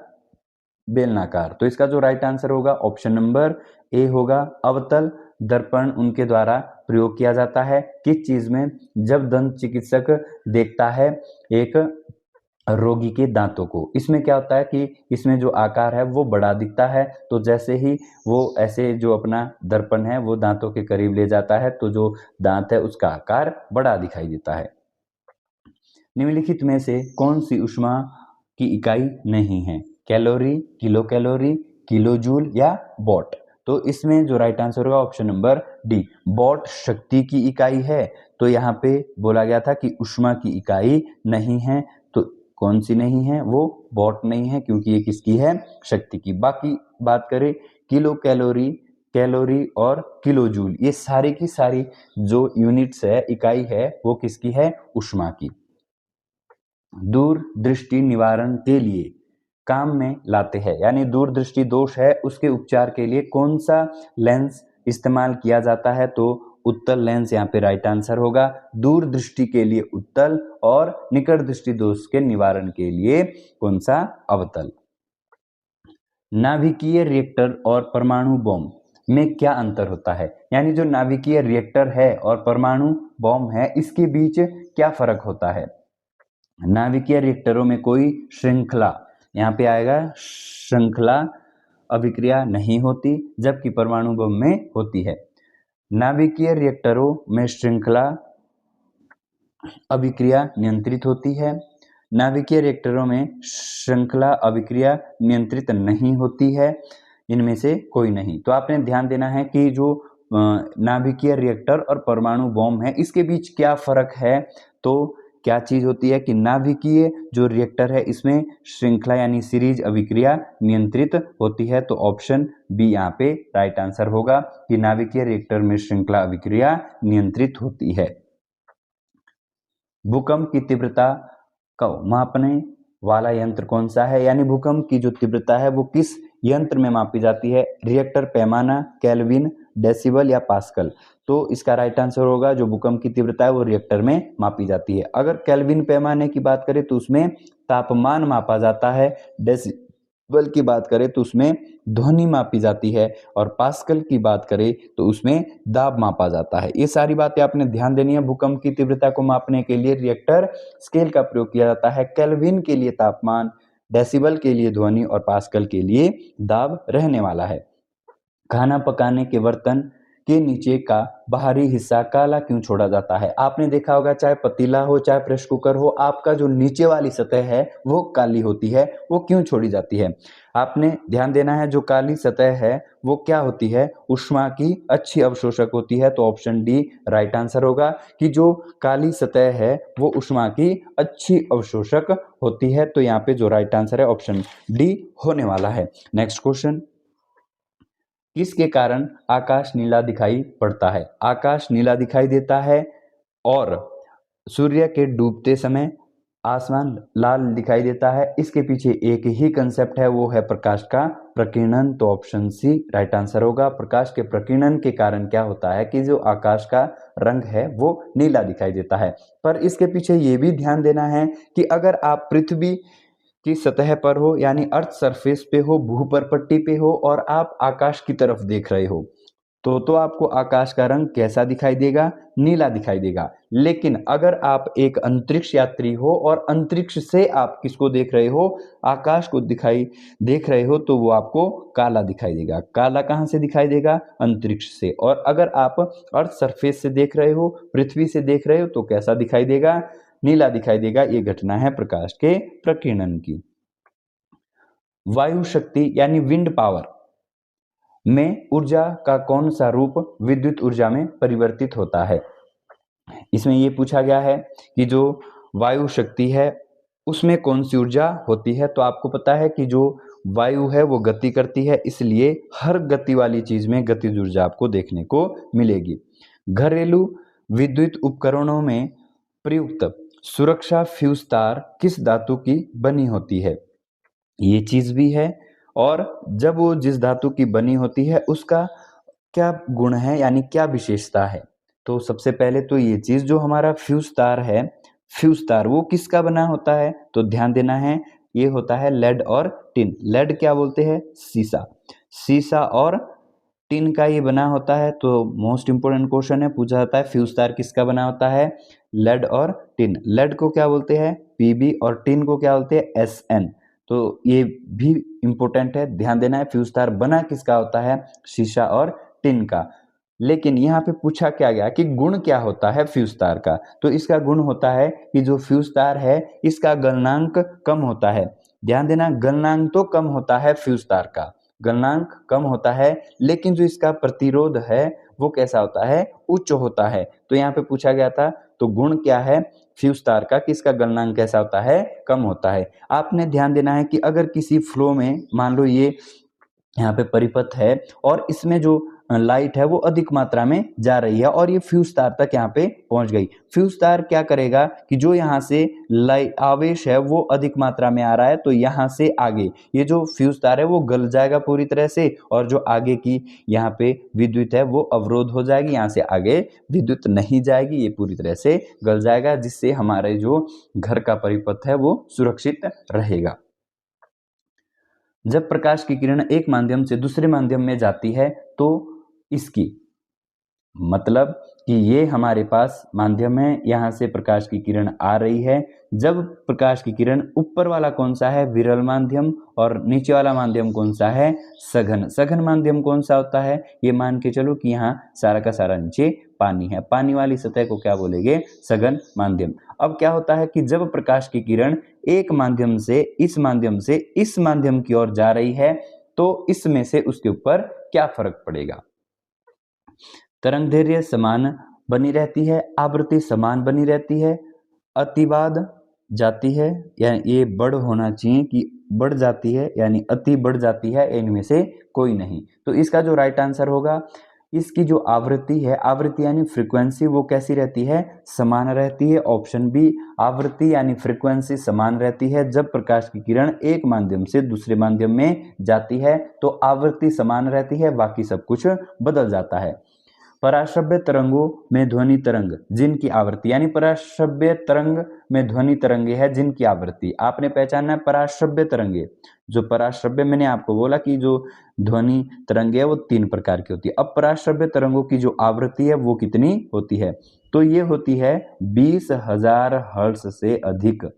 बेलनाकार? तो इसका जो राइट आंसर होगा ऑप्शन नंबर ए होगा, अवतल दर्पण उनके द्वारा प्रयोग किया जाता है। किस चीज में? जब दंत चिकित्सक देखता है एक रोगी के दांतों को, इसमें क्या होता है कि इसमें जो आकार है वो बड़ा दिखता है, तो जैसे ही वो ऐसे जो अपना दर्पण है वो दांतों के करीब ले जाता है तो जो दांत है उसका आकार बड़ा दिखाई देता है। निम्नलिखित में से कौन सी ऊष्मा की इकाई नहीं है? Calorie, kilo calorie, kilo joule या वॉट? तो इसमें जो राइट आंसर होगा ऑप्शन नंबर डी, वॉट शक्ति की इकाई है। तो यहाँ पे बोला गया था कि ऊष्मा की इकाई नहीं है, तो कौन सी नहीं है? वो वॉट नहीं है, क्योंकि ये किसकी है? शक्ति की। बाकी बात करें किलो कैलोरी, कैलोरी और किलो जूल, ये सारी की सारी जो यूनिट्स है, इकाई है, वो किसकी है? ऊष्मा की। दूरदृष्टि निवारण के लिए काम में लाते हैं, यानी दूरदृष्टि दोष है उसके उपचार के लिए कौन सा लेंस इस्तेमाल किया जाता है? तो उत्तल लेंस यहाँ पे राइट आंसर होगा। दूरदृष्टि के लिए उत्तल, और निकट दृष्टि दोष के निवारण के लिए कौन सा? अवतल। नाभिकीय रिएक्टर और परमाणु बम में क्या अंतर होता है? यानी जो नाभिकीय रिएक्टर है और परमाणु बम है इसके बीच क्या फर्क होता है? नाभिकीय रिएक्टरों में कोई श्रृंखला, यहाँ पे आएगा श्रृंखला अभिक्रिया नहीं होती, जबकि परमाणु बम में होती है। नाभिकीय रिएक्टरों में श्रृंखला अभिक्रिया नियंत्रित होती है, नाभिकीय रिएक्टरों में श्रृंखला अभिक्रिया नियंत्रित नहीं होती है। इनमें से कोई नहीं। तो आपने ध्यान देना है कि जो नाभिकीय रिएक्टर और परमाणु बॉम्ब है इसके बीच क्या फर्क है। तो क्या चीज होती है कि नाभिकीय जो रिएक्टर है इसमें श्रृंखला यानी सीरीज अभिक्रिया नियंत्रित होती है। तो ऑप्शन बी यहाँ पे राइट आंसर होगा कि नाभिकीय रिएक्टर में श्रृंखला अभिक्रिया नियंत्रित होती है। भूकंप की तीव्रता को मापने वाला यंत्र कौन सा है, यानी भूकंप की जो तीव्रता है वो किस यंत्र में मापी जाती है। रिएक्टर, पैमाना, केल्विन, डेसिबल या पास्कल। तो इसका राइट आंसर होगा जो भूकंप की तीव्रता है वो रिएक्टर में मापी जाती है। अगर केल्विन पैमाने की बात करें तो उसमें तापमान मापा जाता है। डेसिबल की बात करें तो उसमें ध्वनि मापी जाती है और पास्कल की बात करें तो उसमें दाब मापा जाता है। ये सारी बातें आपने ध्यान देनी है। भूकंप की तीव्रता को मापने के लिए रिएक्टर स्केल का प्रयोग किया जाता है। केल्विन के लिए तापमान, डेसिबल के लिए ध्वनि और पास्कल के लिए दाब रहने वाला है। खाना पकाने के बर्तन के नीचे का बाहरी हिस्सा काला क्यों छोड़ा जाता है। आपने देखा होगा चाहे पतीला हो चाहे प्रेशर कुकर हो, आपका जो नीचे वाली सतह है वो काली होती है। वो क्यों छोड़ी जाती है? आपने ध्यान देना है जो काली सतह है वो क्या होती है, ऊष्मा की अच्छी अवशोषक होती है। तो ऑप्शन डी राइट आंसर होगा कि जो काली सतह है वो ऊष्मा की अच्छी अवशोषक होती है। तो यहाँ पे जो राइट आंसर है ऑप्शन डी होने वाला है। नेक्स्ट क्वेश्चन, किसके कारण आकाश नीला दिखाई पड़ता है? आकाश नीला दिखाई देता है और सूर्य के डूबते समय आसमान लाल दिखाई देता है। इसके पीछे एक ही कंसेप्ट है, वो है प्रकाश का प्रकीर्णन। तो ऑप्शन सी राइट आंसर होगा। प्रकाश के प्रकीर्णन के कारण क्या होता है कि जो आकाश का रंग है वो नीला दिखाई देता है। पर इसके पीछे ये भी ध्यान देना है कि अगर आप पृथ्वी की सतह पर हो यानी अर्थ सरफेस पे हो, भूपर्पट्टी पे हो और आप आकाश की तरफ देख रहे हो तो आपको आकाश का रंग कैसा दिखाई देगा? नीला दिखाई देगा। लेकिन अगर आप एक अंतरिक्ष यात्री हो और अंतरिक्ष से आप किसको देख रहे हो? आकाश को देख रहे हो तो वो आपको काला दिखाई देगा। काला कहाँ से दिखाई देगा? अंतरिक्ष से। और अगर आप अर्थ सरफेस से देख रहे हो, पृथ्वी से देख रहे हो तो कैसा दिखाई देगा? नीला दिखाई देगा। ये घटना है प्रकाश के प्रकीर्णन की। वायु शक्ति यानी विंड पावर में ऊर्जा का कौन सा रूप विद्युत ऊर्जा में परिवर्तित होता है? इसमें ये पूछा गया है कि जो वायु शक्ति है उसमें कौन सी ऊर्जा होती है। तो आपको पता है कि जो वायु है वो गति करती है, इसलिए हर गति वाली चीज में गतिज ऊर्जा आपको देखने को मिलेगी। घरेलू विद्युत उपकरणों में प्रयुक्त सुरक्षा फ्यूज तार किस धातु की बनी होती है? ये चीज भी है। और जब वो जिस धातु की बनी होती है उसका क्या गुण है यानी क्या विशेषता है? तो सबसे पहले तो ये चीज जो हमारा फ्यूज तार है, फ्यूज तार वो किसका बना होता है? तो ध्यान देना है ये होता है लेड और टिन। लेड क्या बोलते हैं? शीशा। शीशा और टिन का ये बना होता है। तो मोस्ट इंपोर्टेंट क्वेश्चन है, पूछा जाता है फ्यूज तार किसका बना होता है? लेड और टिन। लेड को क्या बोलते हैं? पीबी और टिन को क्या बोलते हैं? एसएन। तो ये भी इंपॉर्टेंट है, ध्यान देना है। फ्यूज तार बना किसका होता है? शीशा और टिन का। लेकिन यहाँ पे पूछा क्या गया कि गुण क्या होता है फ्यूज तार का? तो इसका गुण होता है कि जो फ्यूज तार है इसका गलनांक कम होता है। ध्यान देना, गलनांक तो कम होता है फ्यूज तार का, गलनांक कम होता है, लेकिन जो इसका प्रतिरोध है वो कैसा होता है? उच्च होता है। तो यहाँ पे पूछा गया था तो गुण क्या है फ्यूज तार का कि इसका गलनांक कैसा होता है? कम होता है। आपने ध्यान देना है कि अगर किसी फ्लो में मान लो ये यहाँ पे परिपथ है और इसमें जो लाइट है वो अधिक मात्रा में जा रही है और ये फ्यूज तार तक यहाँ पे पहुंच गई। फ्यूज तार क्या करेगा कि जो यहाँ से लाइट आवेश है वो अधिक मात्रा में आ रहा है तो यहाँ से आगे ये जो फ्यूज तार है वो गल जाएगा पूरी तरह से और जो आगे की यहाँ पे विद्युत है वो अवरोध हो जाएगी, यहाँ से आगे विद्युत नहीं जाएगी, ये पूरी तरह से गल जाएगा, जिससे हमारे जो घर का परिपथ है वो सुरक्षित रहेगा। जब प्रकाश की किरण एक माध्यम से दूसरे माध्यम में जाती है तो इसकी मतलब कि ये हमारे पास माध्यम है, यहाँ से प्रकाश की किरण आ रही है। जब प्रकाश की किरण ऊपर वाला कौन सा है? विरल माध्यम, और नीचे वाला माध्यम कौन सा है? सघन। सघन माध्यम कौन सा होता है? ये मान के चलो कि यहाँ सारा का सारा नीचे पानी है, पानी वाली सतह को क्या बोलेंगे? सघन माध्यम। अब क्या होता है कि जब प्रकाश की किरण एक माध्यम से इस माध्यम की ओर जा रही है तो इसमें से उसके ऊपर क्या फर्क पड़ेगा? तरंग दैर्घ्य समान बनी रहती है, आवृत्ति समान बनी रहती है, अतिवाद जाती है, यानी ये बढ़ होना चाहिए कि बढ़ जाती है, यानी अति बढ़ जाती है, इनमें से कोई नहीं। तो इसका जो राइट आंसर होगा, इसकी जो आवृत्ति है, आवृत्ति यानी फ्रीक्वेंसी, वो कैसी रहती है? समान रहती है। ऑप्शन बी, आवृत्ति यानी फ्रीक्वेंसी समान रहती है। जब प्रकाश की किरण एक माध्यम से दूसरे माध्यम में जाती है तो आवृत्ति समान रहती है, बाकी सब कुछ बदल जाता है। पराश्रव्य तरंगों में ध्वनि तरंग जिनकी आवृत्ति, यानी पराश्रव्य तरंग में ध्वनि तरंगे है जिनकी आवृत्ति आपने पहचानना है। पराश्रव्य तरंगे, जो पराश्रव्य, मैंने आपको बोला कि जो ध्वनि तरंगे है वो 3 प्रकार की होती है। अब पराश्रव्य तरंगों की जो आवृत्ति है वो कितनी होती है? तो ये होती है 20,000 हर्ट्ज से अधिक।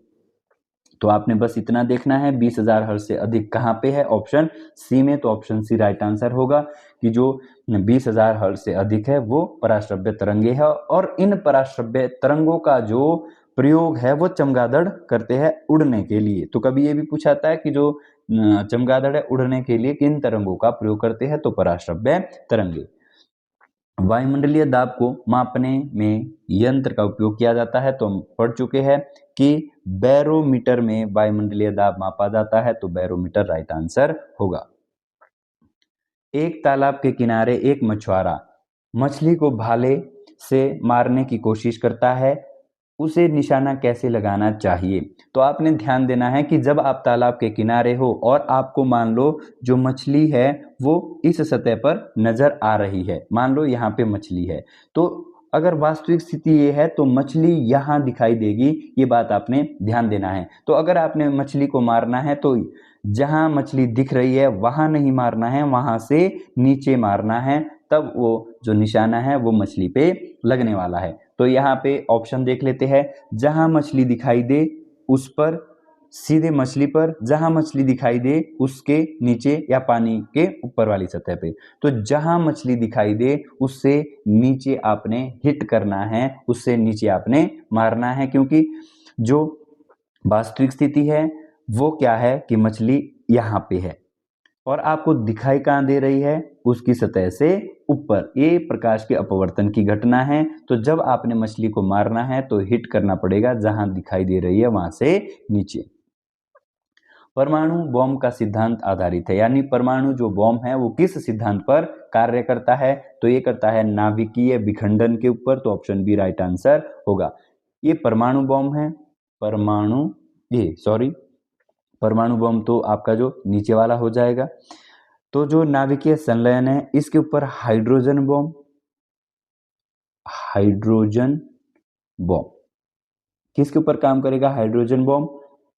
तो आपने बस इतना देखना है, 20,000 हर्ट्ज से अधिक कहाँ पे है? ऑप्शन सी में। तो ऑप्शन सी राइट आंसर होगा कि जो 20,000 हर्ट्ज से अधिक है वो पराश्रव्य तरंगे है। और इन पराश्रव्य तरंगों का जो प्रयोग है वो चमगादड़ करते हैं उड़ने के लिए। तो कभी ये भी पूछा जाता है कि जो चमगादड़ है उड़ने के लिए किन तरंगों का प्रयोग करते हैं? तो पराश्रव्य तरंगे। वायुमंडलीय दाब को मापने में यंत्र का उपयोग किया जाता है। तो हम पढ़ चुके हैं कि बैरोमीटर में वायुमंडलीय दाब मापा जाता है। तो बैरोमीटर राइट आंसर होगा। एक तालाब के किनारे एक मछुआरा मछली को भाले से मारने की कोशिश करता है, उसे निशाना कैसे लगाना चाहिए? तो आपने ध्यान देना है कि जब आप तालाब के किनारे हो और आपको मान लो जो मछली है वो इस सतह पर नजर आ रही है, मान लो यहाँ पे मछली है, तो अगर वास्तविक स्थिति ये है तो मछली यहाँ दिखाई देगी, ये बात आपने ध्यान देना है। तो अगर आपने मछली को मारना है तो जहाँ मछली दिख रही है वहां नहीं मारना है, वहां से नीचे मारना है, तब वो जो निशाना है वो मछली पे लगने वाला है। तो यहाँ पे ऑप्शन देख लेते हैं, जहां मछली दिखाई दे उस पर, सीधे मछली पर, जहां मछली दिखाई दे उसके नीचे या पानी के ऊपर वाली सतह पे। तो जहां मछली दिखाई दे उससे नीचे आपने हिट करना है, उससे नीचे आपने मारना है, क्योंकि जो वास्तविक स्थिति है वो क्या है कि मछली यहाँ पे है और आपको दिखाई कहाँ दे रही है? उसकी सतह से ऊपर। ये प्रकाश के अपवर्तन की घटना है। तो जब आपने मछली को मारना है तो हिट करना पड़ेगा जहां दिखाई दे रही है वहां से नीचे। परमाणु बॉम्ब का सिद्धांत आधारित है, यानी परमाणु जो बॉम्ब है वो किस सिद्धांत पर कार्य करता है? तो ये करता है नाभिकीय विखंडन के ऊपर। तो ऑप्शन बी राइट आंसर होगा। ये परमाणु बॉम्ब है, परमाणु बॉम्ब तो आपका जो नीचे वाला हो जाएगा। तो जो नाभिकीय संलयन है इसके ऊपर हाइड्रोजन बॉम्ब किसके ऊपर काम करेगा? हाइड्रोजन बॉम्ब,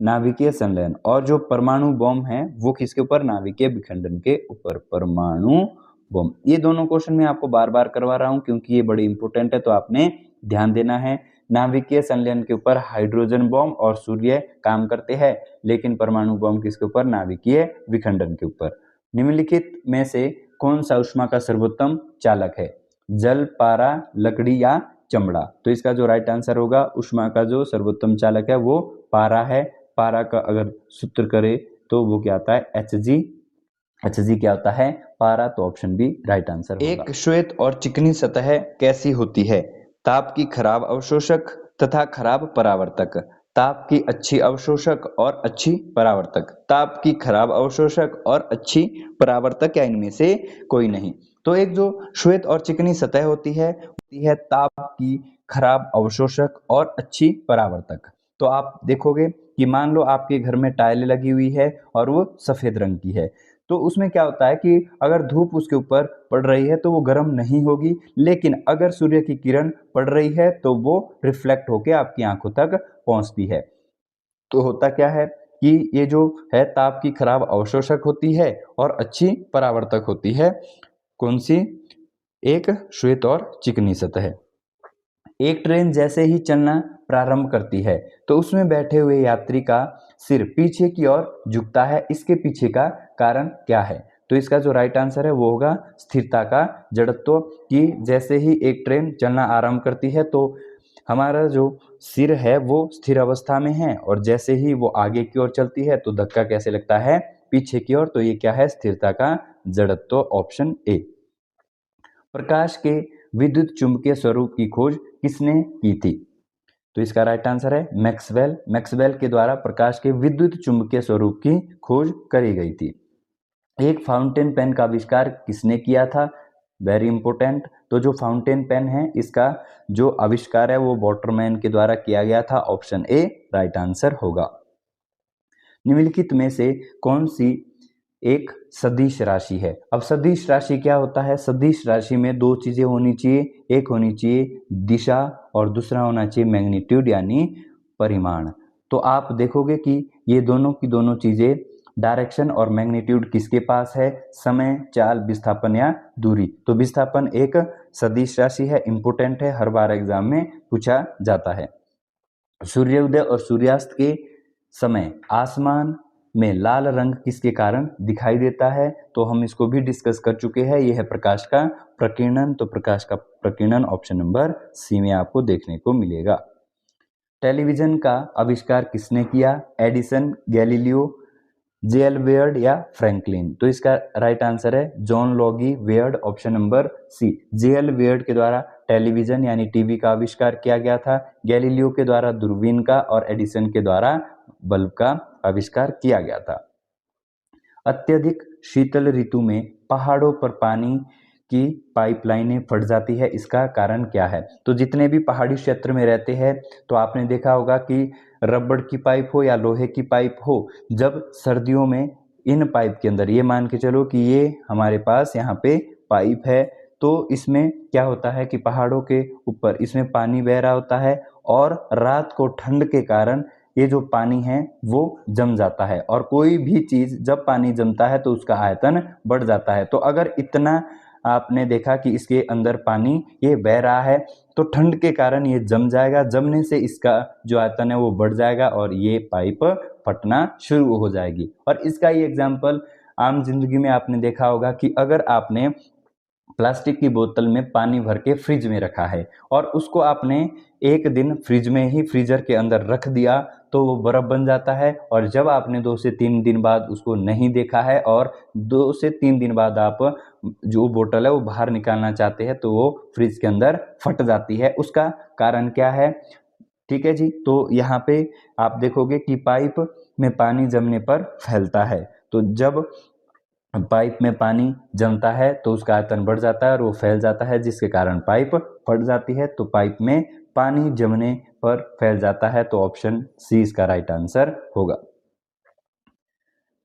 नाभिकीय संलयन। और जो परमाणु बॉम्ब है वो किसके ऊपर? नाभिकीय विखंडन के ऊपर, परमाणु बॉम्ब। ये दोनों क्वेश्चन मैं आपको बार बार करवा रहा हूं क्योंकि ये बड़ी इंपॉर्टेंट है, तो आपने ध्यान देना है। नाभिकीय संलयन के ऊपर हाइड्रोजन बॉम्ब और सूर्य काम करते हैं, लेकिन परमाणु बॉम्ब किसके ऊपर? नाभिकीय विखंडन के ऊपर। निम्नलिखित में से कौन सा ऊष्मा का सर्वोत्तम चालक है? जल, पारा, लकड़ी या चमड़ा? तो इसका जो राइट आंसर होगा, ऊष्मा का जो सर्वोत्तम चालक है वो पारा है। पारा का अगर सूत्र करें तो वो क्या आता है? Hg। Hg क्या होता है? पारा। तो ऑप्शन बी राइट आंसर होगा। एक श्वेत और चिकनी सतह कैसी होती है? ताप की खराब अवशोषक तथा खराब परावर्तक, ताप की अच्छी अवशोषक और अच्छी परावर्तक, ताप की खराब अवशोषक और अच्छी परावर्तक, या इनमें से कोई नहीं। तो एक जो श्वेत और चिकनी सतह होती है ताप की खराब अवशोषक और अच्छी परावर्तक। तो आप देखोगे कि मान लो आपके घर में टाइलें लगी हुई है और वो सफेद रंग की है, तो उसमें क्या होता है कि अगर धूप उसके ऊपर पड़ रही है तो वो गर्म नहीं होगी, लेकिन अगर सूर्य की किरण पड़ रही है तो वो रिफ्लेक्ट होकर आपकी आंखों तक पहुंचती है। तो होता क्या है कि ये जो है ताप की खराब अवशोषक होती है और अच्छी परावर्तक होती है। कौन सी? एक श्वेत और चिकनी सतह। एक ट्रेन जैसे ही चलना प्रारंभ करती है तो उसमें बैठे हुए यात्री का सिर पीछे की ओर झुकता है, इसके पीछे का कारण क्या है? तो इसका जो राइट आंसर है वो होगा स्थिरता का जड़त्व। कि जैसे ही एक ट्रेन चलना आरंभ करती है तो हमारा जो सिर है वो स्थिर अवस्था में है, और जैसे ही वो आगे की ओर चलती है तो धक्का कैसे लगता है? पीछे की ओर, तो ये क्या है, स्थिरता का जड़त्व, ऑप्शन ए। प्रकाश के विद्युत चुंबकीय स्वरूप की खोज किसने की थी? तो इसका राइट आंसर है मैक्सवेल। मैक्सवेल के द्वारा प्रकाश के विद्युत चुंबकीय स्वरूप की खोज करी गई थी। एक फाउंटेन पेन का आविष्कार किसने किया था? Very important. तो जो फाउंटेन पेन है इसका जो आविष्कार है वो वाटरमैन के द्वारा किया गया था, ऑप्शन ए राइट आंसर होगा। निम्नलिखित में से कौन सी एक सदिश राशि है? अब सदिश राशि क्या होता है? सदिश राशि में दो चीजें होनी चाहिए, एक होनी चाहिए दिशा और दूसरा होना चाहिए मैग्नीट्यूड यानी परिमाण। तो आप देखोगे कि ये दोनों की दोनों चीजें, डायरेक्शन और मैग्नीट्यूड किसके पास है? समय, चाल, विस्थापन या दूरी। तो विस्थापन एक सदिश राशि है, इंपोर्टेंट है, हर बार एग्जाम में पूछा जाता है। सूर्योदय और सूर्यास्त के समय आसमान में लाल रंग किसके कारण दिखाई देता है? तो हम इसको भी डिस्कस कर चुके हैं, यह है प्रकाश का प्रकीर्णन। तो प्रकाश का प्रकीर्णन ऑप्शन नंबर सी में आपको देखने को मिलेगा। टेलीविजन का आविष्कार किसने किया? एडिसन, गैलीलियो, जेएल वेयर्ड या फ्रैंकलिन? तो इसका राइट आंसर है John Logie Baird, option number C. J L Baird के द्वारा टेलीविजन यानी टीवी का आविष्कार किया गया था, गैलीलियो के द्वारा दूरबीन का और एडिसन के द्वारा बल्ब का आविष्कार किया गया था। अत्यधिक शीतल ऋतु में पहाड़ों पर पानी की पाइपलाइनें फट जाती है, इसका कारण क्या है? तो जितने भी पहाड़ी क्षेत्र में रहते हैं तो आपने देखा होगा कि रबड़ की पाइप हो या लोहे की पाइप हो, जब सर्दियों में इन पाइप के अंदर, ये मान के चलो कि ये हमारे पास यहाँ पे पाइप है, तो इसमें क्या होता है कि पहाड़ों के ऊपर इसमें पानी बह रहा होता है और रात को ठंड के कारण ये जो पानी है वो जम जाता है, और कोई भी चीज जब पानी जमता है तो उसका आयतन बढ़ जाता है। तो अगर इतना आपने देखा कि इसके अंदर पानी ये बह रहा है तो ठंड के कारण ये जम जाएगा, जमने से इसका जो आयतन है वो बढ़ जाएगा और ये पाइप फटना शुरू हो जाएगी। और इसका ये एग्जाम्पल आम जिंदगी में आपने देखा होगा कि अगर आपने प्लास्टिक की बोतल में पानी भर के फ्रिज में रखा है और उसको आपने एक दिन फ्रिज में ही फ्रीजर के अंदर रख दिया तो वो बर्फ बन जाता है, और जब आपने 2 से 3 दिन बाद उसको नहीं देखा है और 2 से 3 दिन बाद आप जो बोतल है वो बाहर निकालना चाहते हैं तो वो फ्रिज के अंदर फट जाती है। उसका कारण क्या है? ठीक है जी, तो यहाँ पे आप देखोगे कि पाइप में पानी जमने पर फैलता है, तो जब पाइप में पानी जमता है तो उसका आयतन बढ़ जाता है और वो फैल जाता है, जिसके कारण पाइप फट जाती है। तो पाइप में पानी जमने पर फैल जाता है, तो ऑप्शन सी इसका राइट आंसर होगा।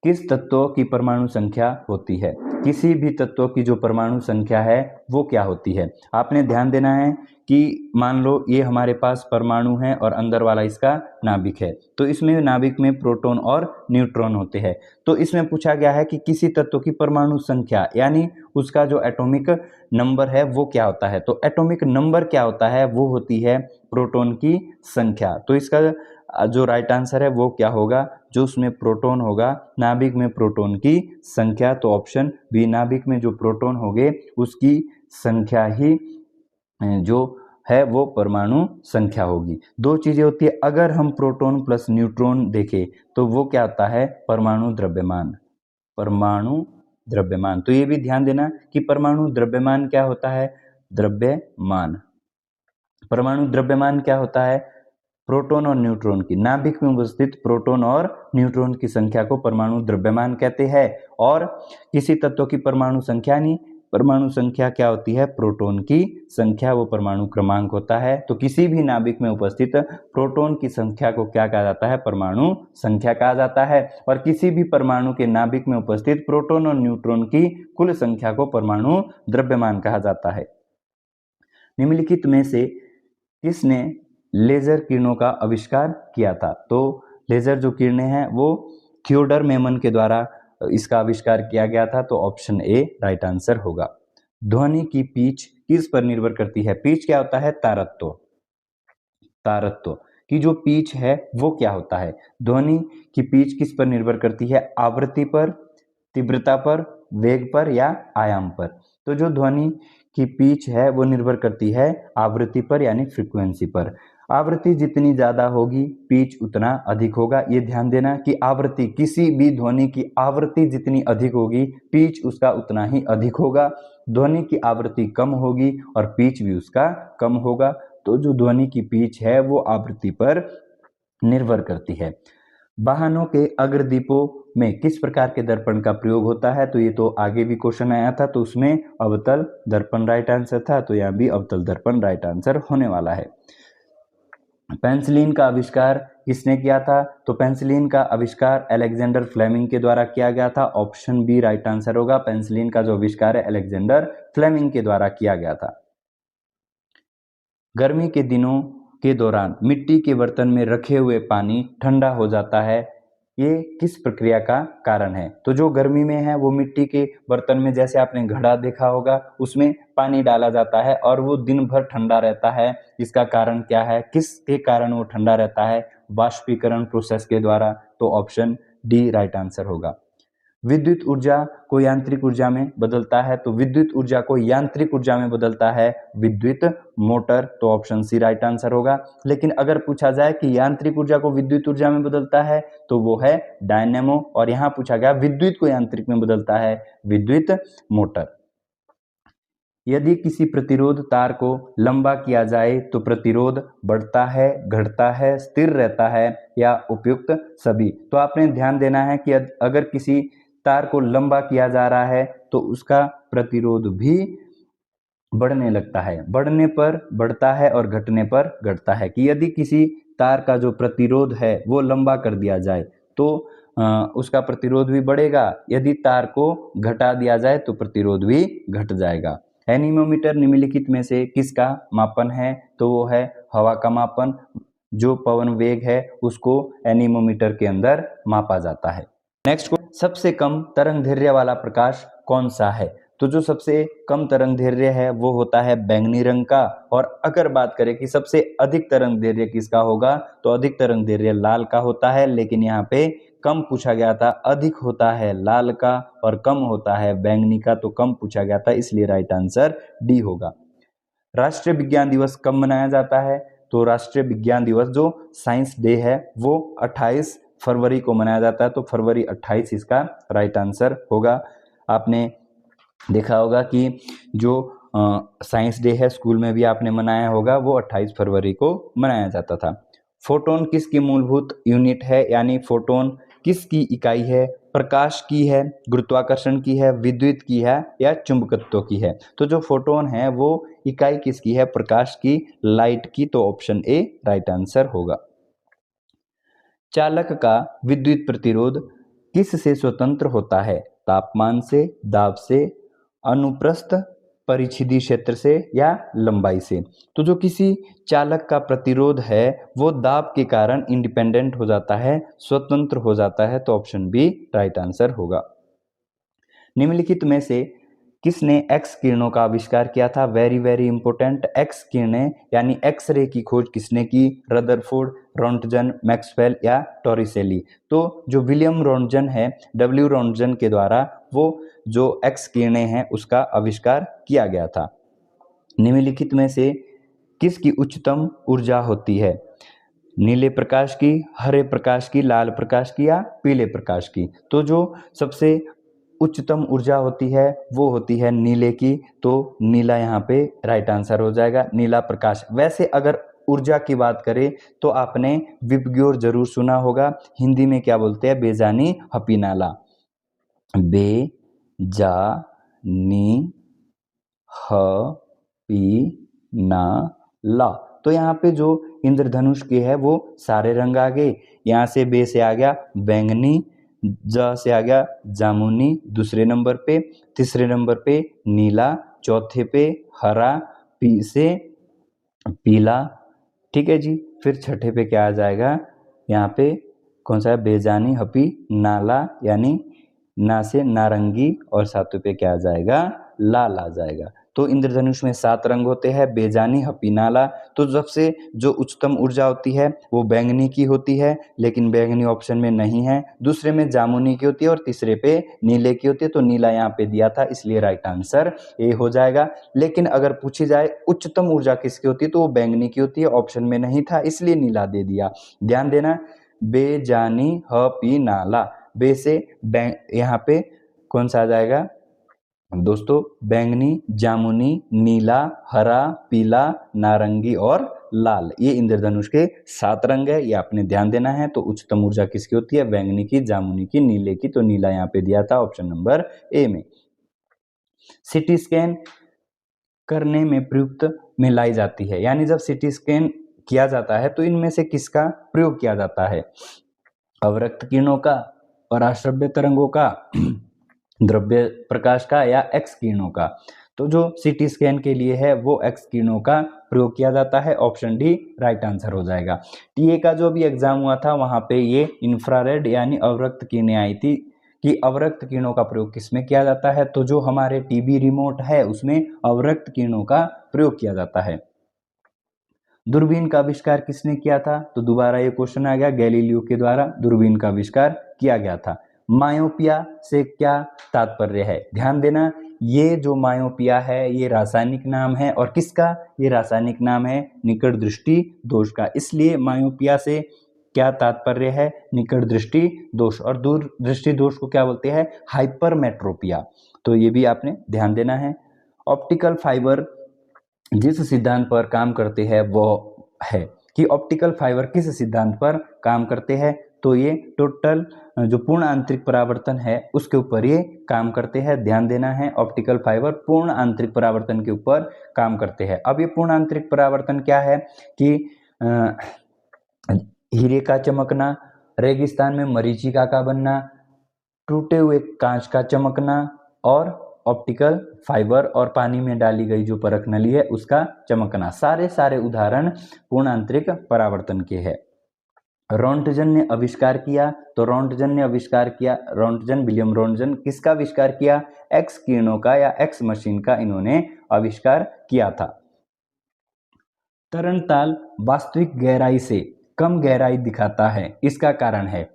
किस तत्व की परमाणु संख्या होती है? किसी भी तत्व की जो परमाणु संख्या है वो क्या होती है? आपने ध्यान देना है कि मान लो ये हमारे पास परमाणु है और अंदर वाला इसका नाभिक है, तो इसमें नाभिक में प्रोटॉन और न्यूट्रॉन होते हैं। तो इसमें पूछा गया है कि किसी तत्व की परमाणु संख्या यानी उसका जो एटॉमिक नंबर है वो क्या होता है? तो एटॉमिक नंबर क्या होता है? वो होती है प्रोटॉन की संख्या। तो इसका जो राइट आंसर है वो क्या होगा? जो उसमें प्रोटॉन होगा, नाभिक में प्रोटॉन की संख्या, तो ऑप्शन बी, नाभिक में जो प्रोटॉन होंगे उसकी संख्या ही जो है वो परमाणु संख्या होगी। दो चीजें होती है, अगर हम प्रोटॉन प्लस न्यूट्रॉन देखें तो वो क्या होता है? परमाणु द्रव्यमान। परमाणु द्रव्यमान, तो ये भी ध्यान देना कि परमाणु द्रव्यमान क्या होता है? द्रव्यमान। परमाणु द्रव्यमान क्या होता है? प्रोटॉन और न्यूट्रॉन की, नाभिक में उपस्थित प्रोटॉन और न्यूट्रॉन की संख्या को परमाणु द्रव्यमान कहते हैं। और किसी तत्व की परमाणु संख्या नहीं, परमाणु संख्या क्या होती है? प्रोटॉन की संख्या, वो परमाणु क्रमांक होता है। तो किसी भी नाभिक में उपस्थित प्रोटॉन की संख्या को क्या कहा जाता है? परमाणु संख्या कहा जाता है। और किसी भी परमाणु के नाभिक में उपस्थित प्रोटॉन और न्यूट्रॉन की कुल संख्या को परमाणु द्रव्यमान कहा जाता है। निम्नलिखित में से किसने लेजर किरणों का आविष्कार किया था? तो लेजर जो किरणें हैं वो थियोडर मेमन के द्वारा इसका आविष्कार किया गया था, तो ऑप्शन ए राइट आंसर होगा। ध्वनि की पिच किस पर निर्भर करती है? पिच क्या होता है? तारत्व। तारत्व की जो पिच है वो क्या होता है? ध्वनि की पिच किस पर निर्भर करती है? आवृत्ति पर, तीव्रता पर, वेग पर या आयाम पर? तो जो ध्वनि की पिच है वो निर्भर करती है आवृत्ति पर यानी फ्रीक्वेंसी पर। आवृत्ति जितनी ज़्यादा होगी पिच उतना अधिक होगा। ये ध्यान देना कि आवृत्ति, किसी भी ध्वनि की आवृत्ति जितनी अधिक होगी पिच उसका उतना ही अधिक होगा। ध्वनि की आवृत्ति कम होगी और पिच भी उसका कम होगा। तो जो ध्वनि की पिच है वो आवृत्ति पर निर्भर करती है। वाहनों के अग्रदीपों में किस प्रकार के दर्पण का प्रयोग होता है? तो ये तो आगे भी क्वेश्चन आया था, तो उसमें अवतल दर्पण राइट आंसर था, तो यहाँ भी अवतल दर्पण राइट आंसर होने वाला है। पेंसिलिन का आविष्कार किसने किया था? तो पेंसिलिन का आविष्कार अलेक्जेंडर फ्लेमिंग के द्वारा किया गया था। ऑप्शन बी राइट आंसर होगा। पेंसिलिन का जो आविष्कार है अलेक्जेंडर फ्लेमिंग के द्वारा किया गया था। गर्मी के दिनों के दौरान मिट्टी के बर्तन में रखे हुए पानी ठंडा हो जाता है, ये किस प्रक्रिया का कारण है? तो जो गर्मी में है वो मिट्टी के बर्तन में, जैसे आपने घड़ा देखा होगा, उसमें पानी डाला जाता है और वो दिन भर ठंडा रहता है। इसका कारण क्या है? किसके कारण वो ठंडा रहता है? वाष्पीकरण प्रोसेस के द्वारा। तो ऑप्शन डी राइट आंसर होगा। विद्युत ऊर्जा को यांत्रिक ऊर्जा में बदलता है, तो विद्युत ऊर्जा को यांत्रिक ऊर्जा में बदलता है विद्युत मोटर। तो ऑप्शन सी राइट आंसर होगा। लेकिन अगर पूछा जाए कि यांत्रिक ऊर्जा को विद्युत ऊर्जा में बदलता है तो वो है डायनेमो, और यहाँ पूछा गया विद्युत को यांत्रिक में बदलता है विद्युत मोटर। यदि किसी प्रतिरोध तार को लंबा किया जाए तो प्रतिरोध बढ़ता है, घटता है, स्थिर रहता है या उपयुक्त सभी? तो आपने ध्यान देना है कि अगर किसी तार को लंबा किया जा रहा है तो उसका प्रतिरोध भी बढ़ने लगता है, बढ़ने पर बढ़ता है और घटने पर घटता है। कि यदि किसी तार का जो प्रतिरोध है वो लंबा कर दिया जाए तो उसका प्रतिरोध भी बढ़ेगा, यदि तार को घटा दिया जाए तो प्रतिरोध भी घट जाएगा। एनीमोमीटर निम्नलिखित में से किसका मापन है? तो वो है हवा का मापन। जो पवन वेग है उसको एनीमोमीटर के अंदर मापा जाता है। नेक्स्ट, सबसे कम तरंग दैर्घ्य वाला प्रकाश कौन सा है? तो जो सबसे कम तरंग दैर्घ्य है वो होता है बैंगनी रंग का। और अगर बात करें कि सबसे अधिक तरंग दैर्घ्य किसका होगा, तो अधिक तरंग दैर्घ्य लाल का होता है। लेकिन यहाँ पे कम पूछा गया था, अधिक होता है लाल का और कम होता है बैंगनी का, तो कम पूछा गया था, इसलिए राइट आंसर डी होगा। राष्ट्रीय विज्ञान दिवस कब मनाया जाता है? तो राष्ट्रीय विज्ञान दिवस जो साइंस डे है वो 28 फरवरी को मनाया जाता है, तो फरवरी 28 इसका राइट आंसर होगा। आपने देखा होगा कि जो साइंस डे है स्कूल में भी आपने मनाया होगा, वो 28 फरवरी को मनाया जाता था। फोटोन किसकी मूलभूत यूनिट है? यानी फोटोन किसकी इकाई है? प्रकाश की है, गुरुत्वाकर्षण की है, विद्युत की है या चुंबकत्व की है? तो जो फोटोन है वो इकाई किसकी है? प्रकाश की, लाइट की। तो ऑप्शन ए राइट आंसर होगा। चालक का विद्युत प्रतिरोध किस से स्वतंत्र होता है? तापमान से, दाब से, अनुप्रस्थ परिच्छिदी क्षेत्र से या लंबाई से? तो जो किसी चालक का प्रतिरोध है वो दाब के कारण इंडिपेंडेंट हो जाता है, स्वतंत्र हो जाता है। तो ऑप्शन बी राइट आंसर होगा। निम्नलिखित में से किसने एक्स किरणों का आविष्कार किया था? Very very important. एक्स किरणें यानी एक्सरे की खोज किसने की? रदरफोर्ड, रोंटगन, मैक्सवेल या टॉरिसेली? तो जो विलियम रोंटगन है, डब्ल्यू रोंटगन के द्वारा वो जो एक्स किरणें हैं उसका आविष्कार किया गया था। निम्नलिखित में से किसकी उच्चतम ऊर्जा होती है? नीले प्रकाश की, हरे प्रकाश की, लाल प्रकाश की या पीले प्रकाश की? तो जो सबसे उच्चतम ऊर्जा होती है वो होती है नीले की, तो नीला यहाँ पे राइट आंसर हो जाएगा, नीला प्रकाश। वैसे अगर ऊर्जा की बात करें तो आपने विपग्योर जरूर सुना होगा, हिंदी में क्या बोलते हैं? बेजानी हपीनाला। बेजानी हपीनाला। तो यहाँ पे जो इंद्रधनुष के है वो सारे रंग आ गए। यहाँ से बे से आ गया बैंगनी, ज से आ गया जामुनी दूसरे नंबर पे, तीसरे नंबर पे नीला, चौथे पे हरा, पी से पीला, ठीक है जी। फिर छठे पे क्या आ जाएगा? यहाँ पे कौन सा है? बेजानी हपी नाला, यानी ना से नारंगी, और सातवें पे क्या आ जाएगा? लाल आ जाएगा। तो इंद्रधनुष में 7 रंग होते हैं, बेजानी हपीनाला। तो सबसे जो उच्चतम ऊर्जा होती है वो बैंगनी की होती है, लेकिन बैंगनी ऑप्शन में नहीं है। दूसरे में जामुनी की होती है और तीसरे पे नीले की होती है, तो नीला यहाँ पे दिया था, इसलिए राइट आंसर ए हो जाएगा। लेकिन अगर पूछी जाए उच्चतम ऊर्जा किसकी होती है तो वो बैंगनी की होती है, ऑप्शन में नहीं था इसलिए नीला दे दिया। ध्यान देना, बेजानी ह पी नाला, बे से यहाँ पे कौन सा आ जाएगा दोस्तों, बैंगनी, जामुनी, नीला, हरा, पीला, नारंगी और लाल, ये इंद्रधनुष के 7 रंग है, ये आपने ध्यान देना है। तो उच्चतम ऊर्जा किसकी होती है, बैंगनी की, जामुनी की, नीले की, तो नीला यहाँ पे दिया था ऑप्शन नंबर ए में। सीटी स्कैन करने में प्रयुक्त में लाई जाती है, यानी जब सीटी स्कैन किया जाता है तो इनमें से किसका प्रयोग किया जाता है, अवरक्त किरणों का, पराश्रव्य तरंगों का, द्रव्य प्रकाश का या एक्स किरणों का। तो जो सीटी स्कैन के लिए है वो एक्स किरणों का प्रयोग किया जाता है, ऑप्शन डी राइट आंसर हो जाएगा। टीए का जो भी एग्जाम हुआ था वहां पे ये इंफ्रारेड यानी अवरक्त किरणें आई थी कि अवरक्त किरणों का प्रयोग किसमें किया जाता है, तो जो हमारे टीवी रिमोट है उसमें अवरक्त किरणों का प्रयोग किया जाता है। दूरबीन का आविष्कार किसने किया था, तो दोबारा ये क्वेश्चन आ गया, गैलीलियो के द्वारा दूरबीन का आविष्कार किया गया था। मायोपिया से क्या तात्पर्य है, ध्यान देना, ये जो मायोपिया है ये रासायनिक नाम है, और किसका, ये रासायनिक नाम है निकट दृष्टि दोष का, इसलिए मायोपिया से क्या तात्पर्य है, निकट दृष्टि दोष, और दूर दृष्टि दोष को क्या बोलते हैं, हाइपरमेट्रोपिया, तो ये भी आपने ध्यान देना है। ऑप्टिकल फाइबर जिस सिद्धांत पर काम करते हैं वो है कि ऑप्टिकल फाइबर किस सिद्धांत पर काम करते हैं, तो ये टोटल जो पूर्ण आंतरिक परावर्तन है उसके ऊपर ये काम करते हैं, ध्यान देना है, ऑप्टिकल फाइबर पूर्ण आंतरिक परावर्तन के ऊपर काम करते हैं। अब ये पूर्ण आंतरिक परावर्तन क्या है कि हीरे का चमकना, रेगिस्तान में मरीचिका का बनना, टूटे हुए कांच का चमकना, और ऑप्टिकल फाइबर और पानी में डाली गई जो परख नली है उसका चमकना, सारे उदाहरण पूर्ण आंतरिक परावर्तन के हैं। रोंटगन ने आविष्कार किया, तो रोंटगन ने आविष्कार किया, रोंटगन, विलियम रोंटगन किसका आविष्कार किया, एक्स किरणों का या एक्स मशीन का इन्होंने आविष्कार किया था। तरणताल वास्तविक गहराई से कम गहराई दिखाता है, इसका कारण है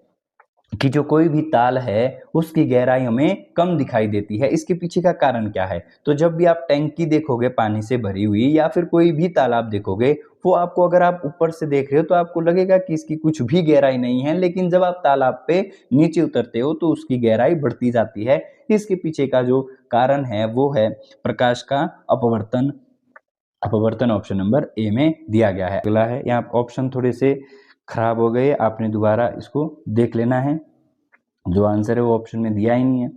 कि जो कोई भी ताल है उसकी गहराई हमें कम दिखाई देती है, इसके पीछे का कारण क्या है, तो जब भी आप टैंकी देखोगे पानी से भरी हुई या फिर कोई भी तालाब देखोगे, वो आपको अगर आप ऊपर से देख रहे हो तो आपको लगेगा कि इसकी कुछ भी गहराई नहीं है, लेकिन जब आप तालाब पे नीचे उतरते हो तो उसकी गहराई बढ़ती जाती है। इसके पीछे का जो कारण है वो है प्रकाश का अपवर्तन, अपवर्तन ऑप्शन नंबर ए में दिया गया है। अगला है, यहाँ ऑप्शन थोड़े से खराब हो गए, आपने दोबारा इसको देख लेना है, जो आंसर है वो ऑप्शन में दिया ही नहीं है।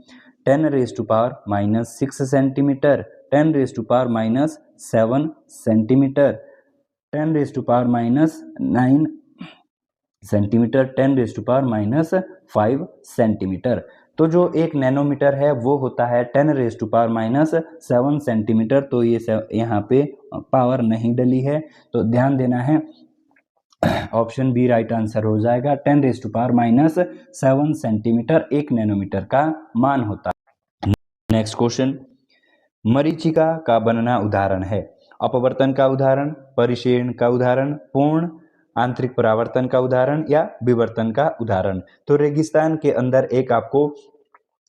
10⁻⁻6 सेंटीमीटर, 10⁻⁻7 सेंटीमीटर, 10⁻⁻9 सेंटीमीटर, 10⁻⁻5 सेंटीमीटर। तो जो एक नैनोमीटर है वो होता है 10⁻⁻7 सेंटीमीटर, तो ये यहाँ पे पावर नहीं डली है, तो ध्यान देना है, ऑप्शन बी राइट आंसर हो जाएगा। 10⁻⁻7 सेंटीमीटर एक नैनोमीटर का मान होता है। नेक्स्ट क्वेश्चन, मरीचिका का बनना उदाहरण है, अपवर्तन का उदाहरण, परिक्षेपण का उदाहरण, पूर्ण आंतरिक परावर्तन का उदाहरण या विवर्तन का उदाहरण। तो रेगिस्तान के अंदर एक आपको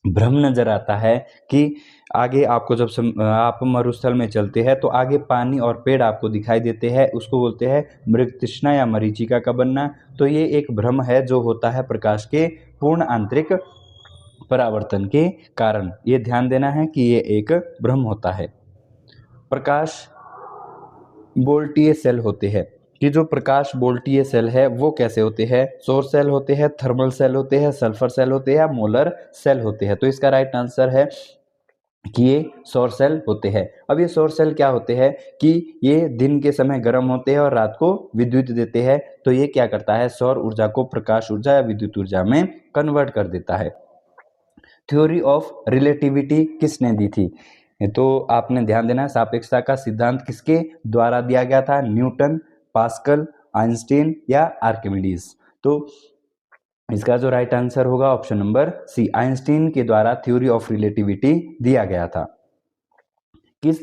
भ्रम नजर आता है कि आगे आपको जब आप मरुस्थल में चलते हैं तो आगे पानी और पेड़ आपको दिखाई देते हैं, उसको बोलते हैं मृगतृष्णा या मरीचिका का बनना। तो ये एक भ्रम है जो होता है प्रकाश के पूर्ण आंतरिक परावर्तन के कारण, ये ध्यान देना है कि ये एक भ्रम होता है। प्रकाश बोल्टीय सेल होते हैं, कि जो प्रकाश बोल्टीय सेल है वो कैसे होते हैं, सौर सेल होते हैं, थर्मल सेल होते हैं, सल्फर सेल होते हैं या मोलर सेल होते हैं। तो इसका राइट आंसर है कि ये सौर सेल होते हैं। अब ये सौर सेल क्या होते हैं कि ये दिन के समय गर्म होते हैं और रात को विद्युत देते हैं, तो ये क्या करता है, सौर ऊर्जा को प्रकाश ऊर्जा या विद्युत ऊर्जा में कन्वर्ट कर देता है। थ्योरी ऑफ रिलेटिविटी किसने दी थी, तो आपने ध्यान देना, सापेक्षता का सिद्धांत किसके द्वारा दिया गया था, न्यूटन, पास्कल, आइंस्टीन या आर्किमिडीज। तो इसका जो राइट आंसर होगा ऑप्शन नंबर सी, आइंस्टीन के द्वारा थ्योरी ऑफ रिलेटिविटी दिया गया था। किस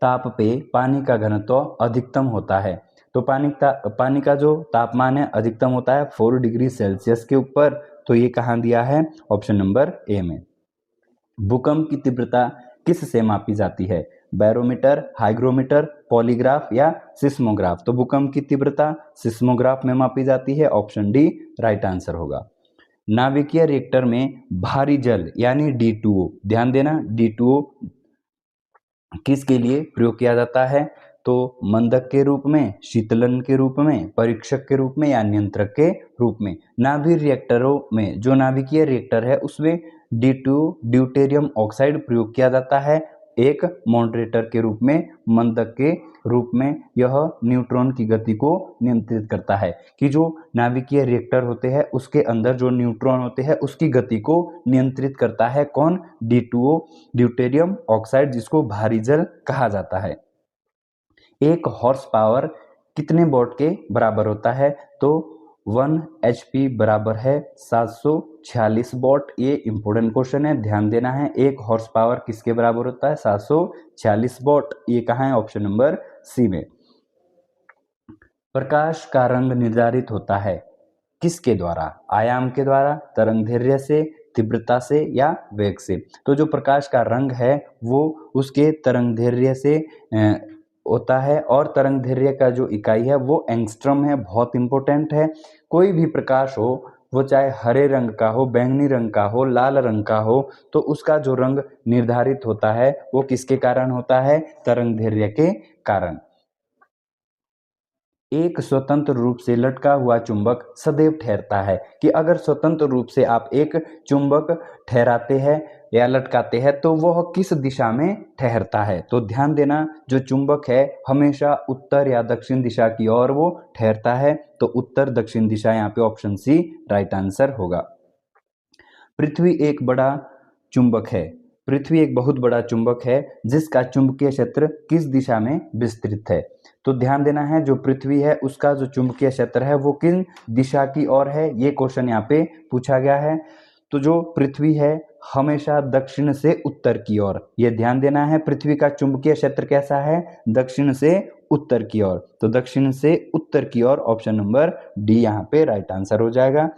ताप पे पानी का घनत्व अधिकतम होता है, तो पानी का जो तापमान है अधिकतम होता है 4 डिग्री सेल्सियस के ऊपर। तो ये कहाँ दिया है? ऑप्शन नंबर ए में। भूकंप की तीव्रता किस से मापी जाती है? बैरोमीटर, हाइग्रोमीटर, पॉलीग्राफ या सिस्मोग्राफ? तो भूकंप की तीव्रता सिस्मोग्राफ में मापी जाती है। ऑप्शन डी राइट आंसर होगा। नाभिकीय रिएक्टर में भारी जल यानी D2O, ध्यान देना, D2O किसके लिए प्रयोग किया जाता है? तो मंदक के रूप में, शीतलन के रूप में, परीक्षक के रूप में या नियंत्रक के रूप में? नाभिक रिएक्टरों में, जो नाभिकीय रिएक्टर है उसमें D2O ड्यूटेरियम ऑक्साइड प्रयोग किया जाता है एक मॉडरेटर के रूप में, मंदक के रूप में। यह न्यूट्रॉन की गति को नियंत्रित करता है कि जो नाभिकीय रिएक्टर होते हैं उसके अंदर जो न्यूट्रॉन होते हैं उसकी गति को नियंत्रित करता है कौन? D2O ड्यूटेरियम ऑक्साइड, जिसको भारी जल कहा जाता है। एक हॉर्स पावर कितने वॉट के बराबर होता है? तो 1 HP बराबर है 746 वॉट। ये इंपॉर्टेंट क्वेश्चन है, ध्यान देना है। एक हॉर्स पावर किसके बराबर होता है? 746 वॉट। ये कहाँ है? ऑप्शन नंबर सी में। प्रकाश का रंग निर्धारित होता है किसके द्वारा? आयाम के द्वारा, तरंगदैर्घ्य से, तीव्रता से या वेग से? तो जो प्रकाश का रंग है वो उसके तरंगदैर्घ्य से होता है, और तरंगदैर्घ्य का जो इकाई है वो एंगस्ट्रम है। बहुत इंपॉर्टेंट है। कोई भी प्रकाश हो, वो चाहे हरे रंग का हो, बैंगनी रंग का हो, लाल रंग का हो, तो उसका जो रंग निर्धारित होता है वो किसके कारण होता है? तरंगदैर्घ्य के कारण। एक स्वतंत्र रूप से लटका हुआ चुंबक सदैव ठहरता है, कि अगर स्वतंत्र रूप से आप एक चुंबक ठहराते हैं या लटकाते हैं तो वह किस दिशा में ठहरता है? तो ध्यान देना, जो चुंबक है हमेशा उत्तर या दक्षिण दिशा की ओर वो ठहरता है। तो उत्तर दक्षिण दिशा, यहाँ पे ऑप्शन सी राइट आंसर होगा। पृथ्वी एक बड़ा चुंबक है। पृथ्वी एक बहुत बड़ा चुंबक है जिसका चुंबकीय क्षेत्र किस दिशा में विस्तृत है? तो ध्यान देना है, जो पृथ्वी है उसका जो चुंबकीय क्षेत्र है वो किन दिशा की ओर है? ये क्वेश्चन यहाँ पे पूछा गया है। तो जो पृथ्वी है हमेशा दक्षिण से उत्तर की ओर, ये ध्यान देना है। पृथ्वी का चुंबकीय क्षेत्र कैसा है? दक्षिण से उत्तर की ओर। तो दक्षिण से उत्तर की ओर, ऑप्शन नंबर डी यहाँ पे राइट आंसर हो जाएगा।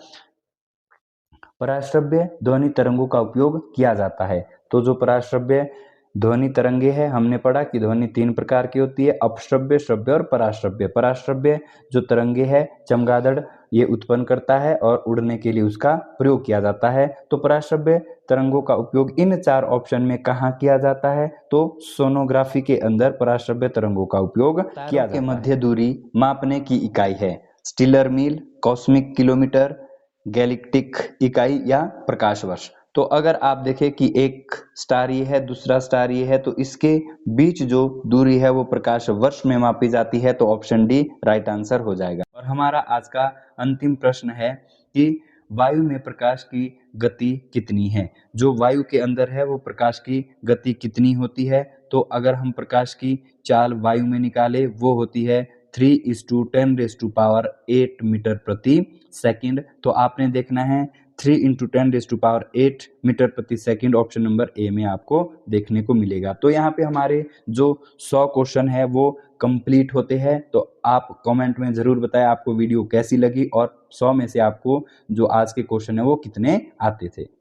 पराश्रव्य ध्वनि तरंगों का उपयोग किया जाता है। तो जो पराश्रव्य ध्वनि तरंगे है, हमने पढ़ा कि ध्वनि 3 प्रकार की होती है, अपश्रव्य, श्रव्य और पराश्रव्य। पराश्रव्य जो तरंगे है चमगादड़ ये उत्पन्न करता है और उड़ने के लिए उसका प्रयोग किया जाता है। तो पराश्रव्य तरंगों का उपयोग इन 4 ऑप्शन में कहाँ किया जाता है? तो सोनोग्राफी के अंदर पराश्रव्य तरंगों का उपयोग किया जाता है। मध्य दूरी मापने की इकाई है स्टीलर मील, कॉस्मिक किलोमीटर, गैलिक्टिक इकाई या प्रकाश वर्ष। तो अगर आप देखें कि एक स्टार ये है, दूसरा स्टार ये है, तो इसके बीच जो दूरी है वो प्रकाश वर्ष में मापी जाती है। तो ऑप्शन डी राइट आंसर हो जाएगा। और हमारा आज का अंतिम प्रश्न है कि वायु में प्रकाश की गति कितनी है? जो वायु के अंदर है वो प्रकाश की गति कितनी होती है? तो अगर हम प्रकाश की चाल वायु में निकाले वो होती है 3:10⁸ मीटर प्रति सेकंड। तो आपने देखना है 3:10⁸ मीटर प्रति सेकंड, ऑप्शन नंबर ए में आपको देखने को मिलेगा। तो यहाँ पे हमारे जो 100 क्वेश्चन है वो कंप्लीट होते हैं। तो आप कमेंट में ज़रूर बताएं आपको वीडियो कैसी लगी और 100 में से आपको जो आज के क्वेश्चन है वो कितने आते थे।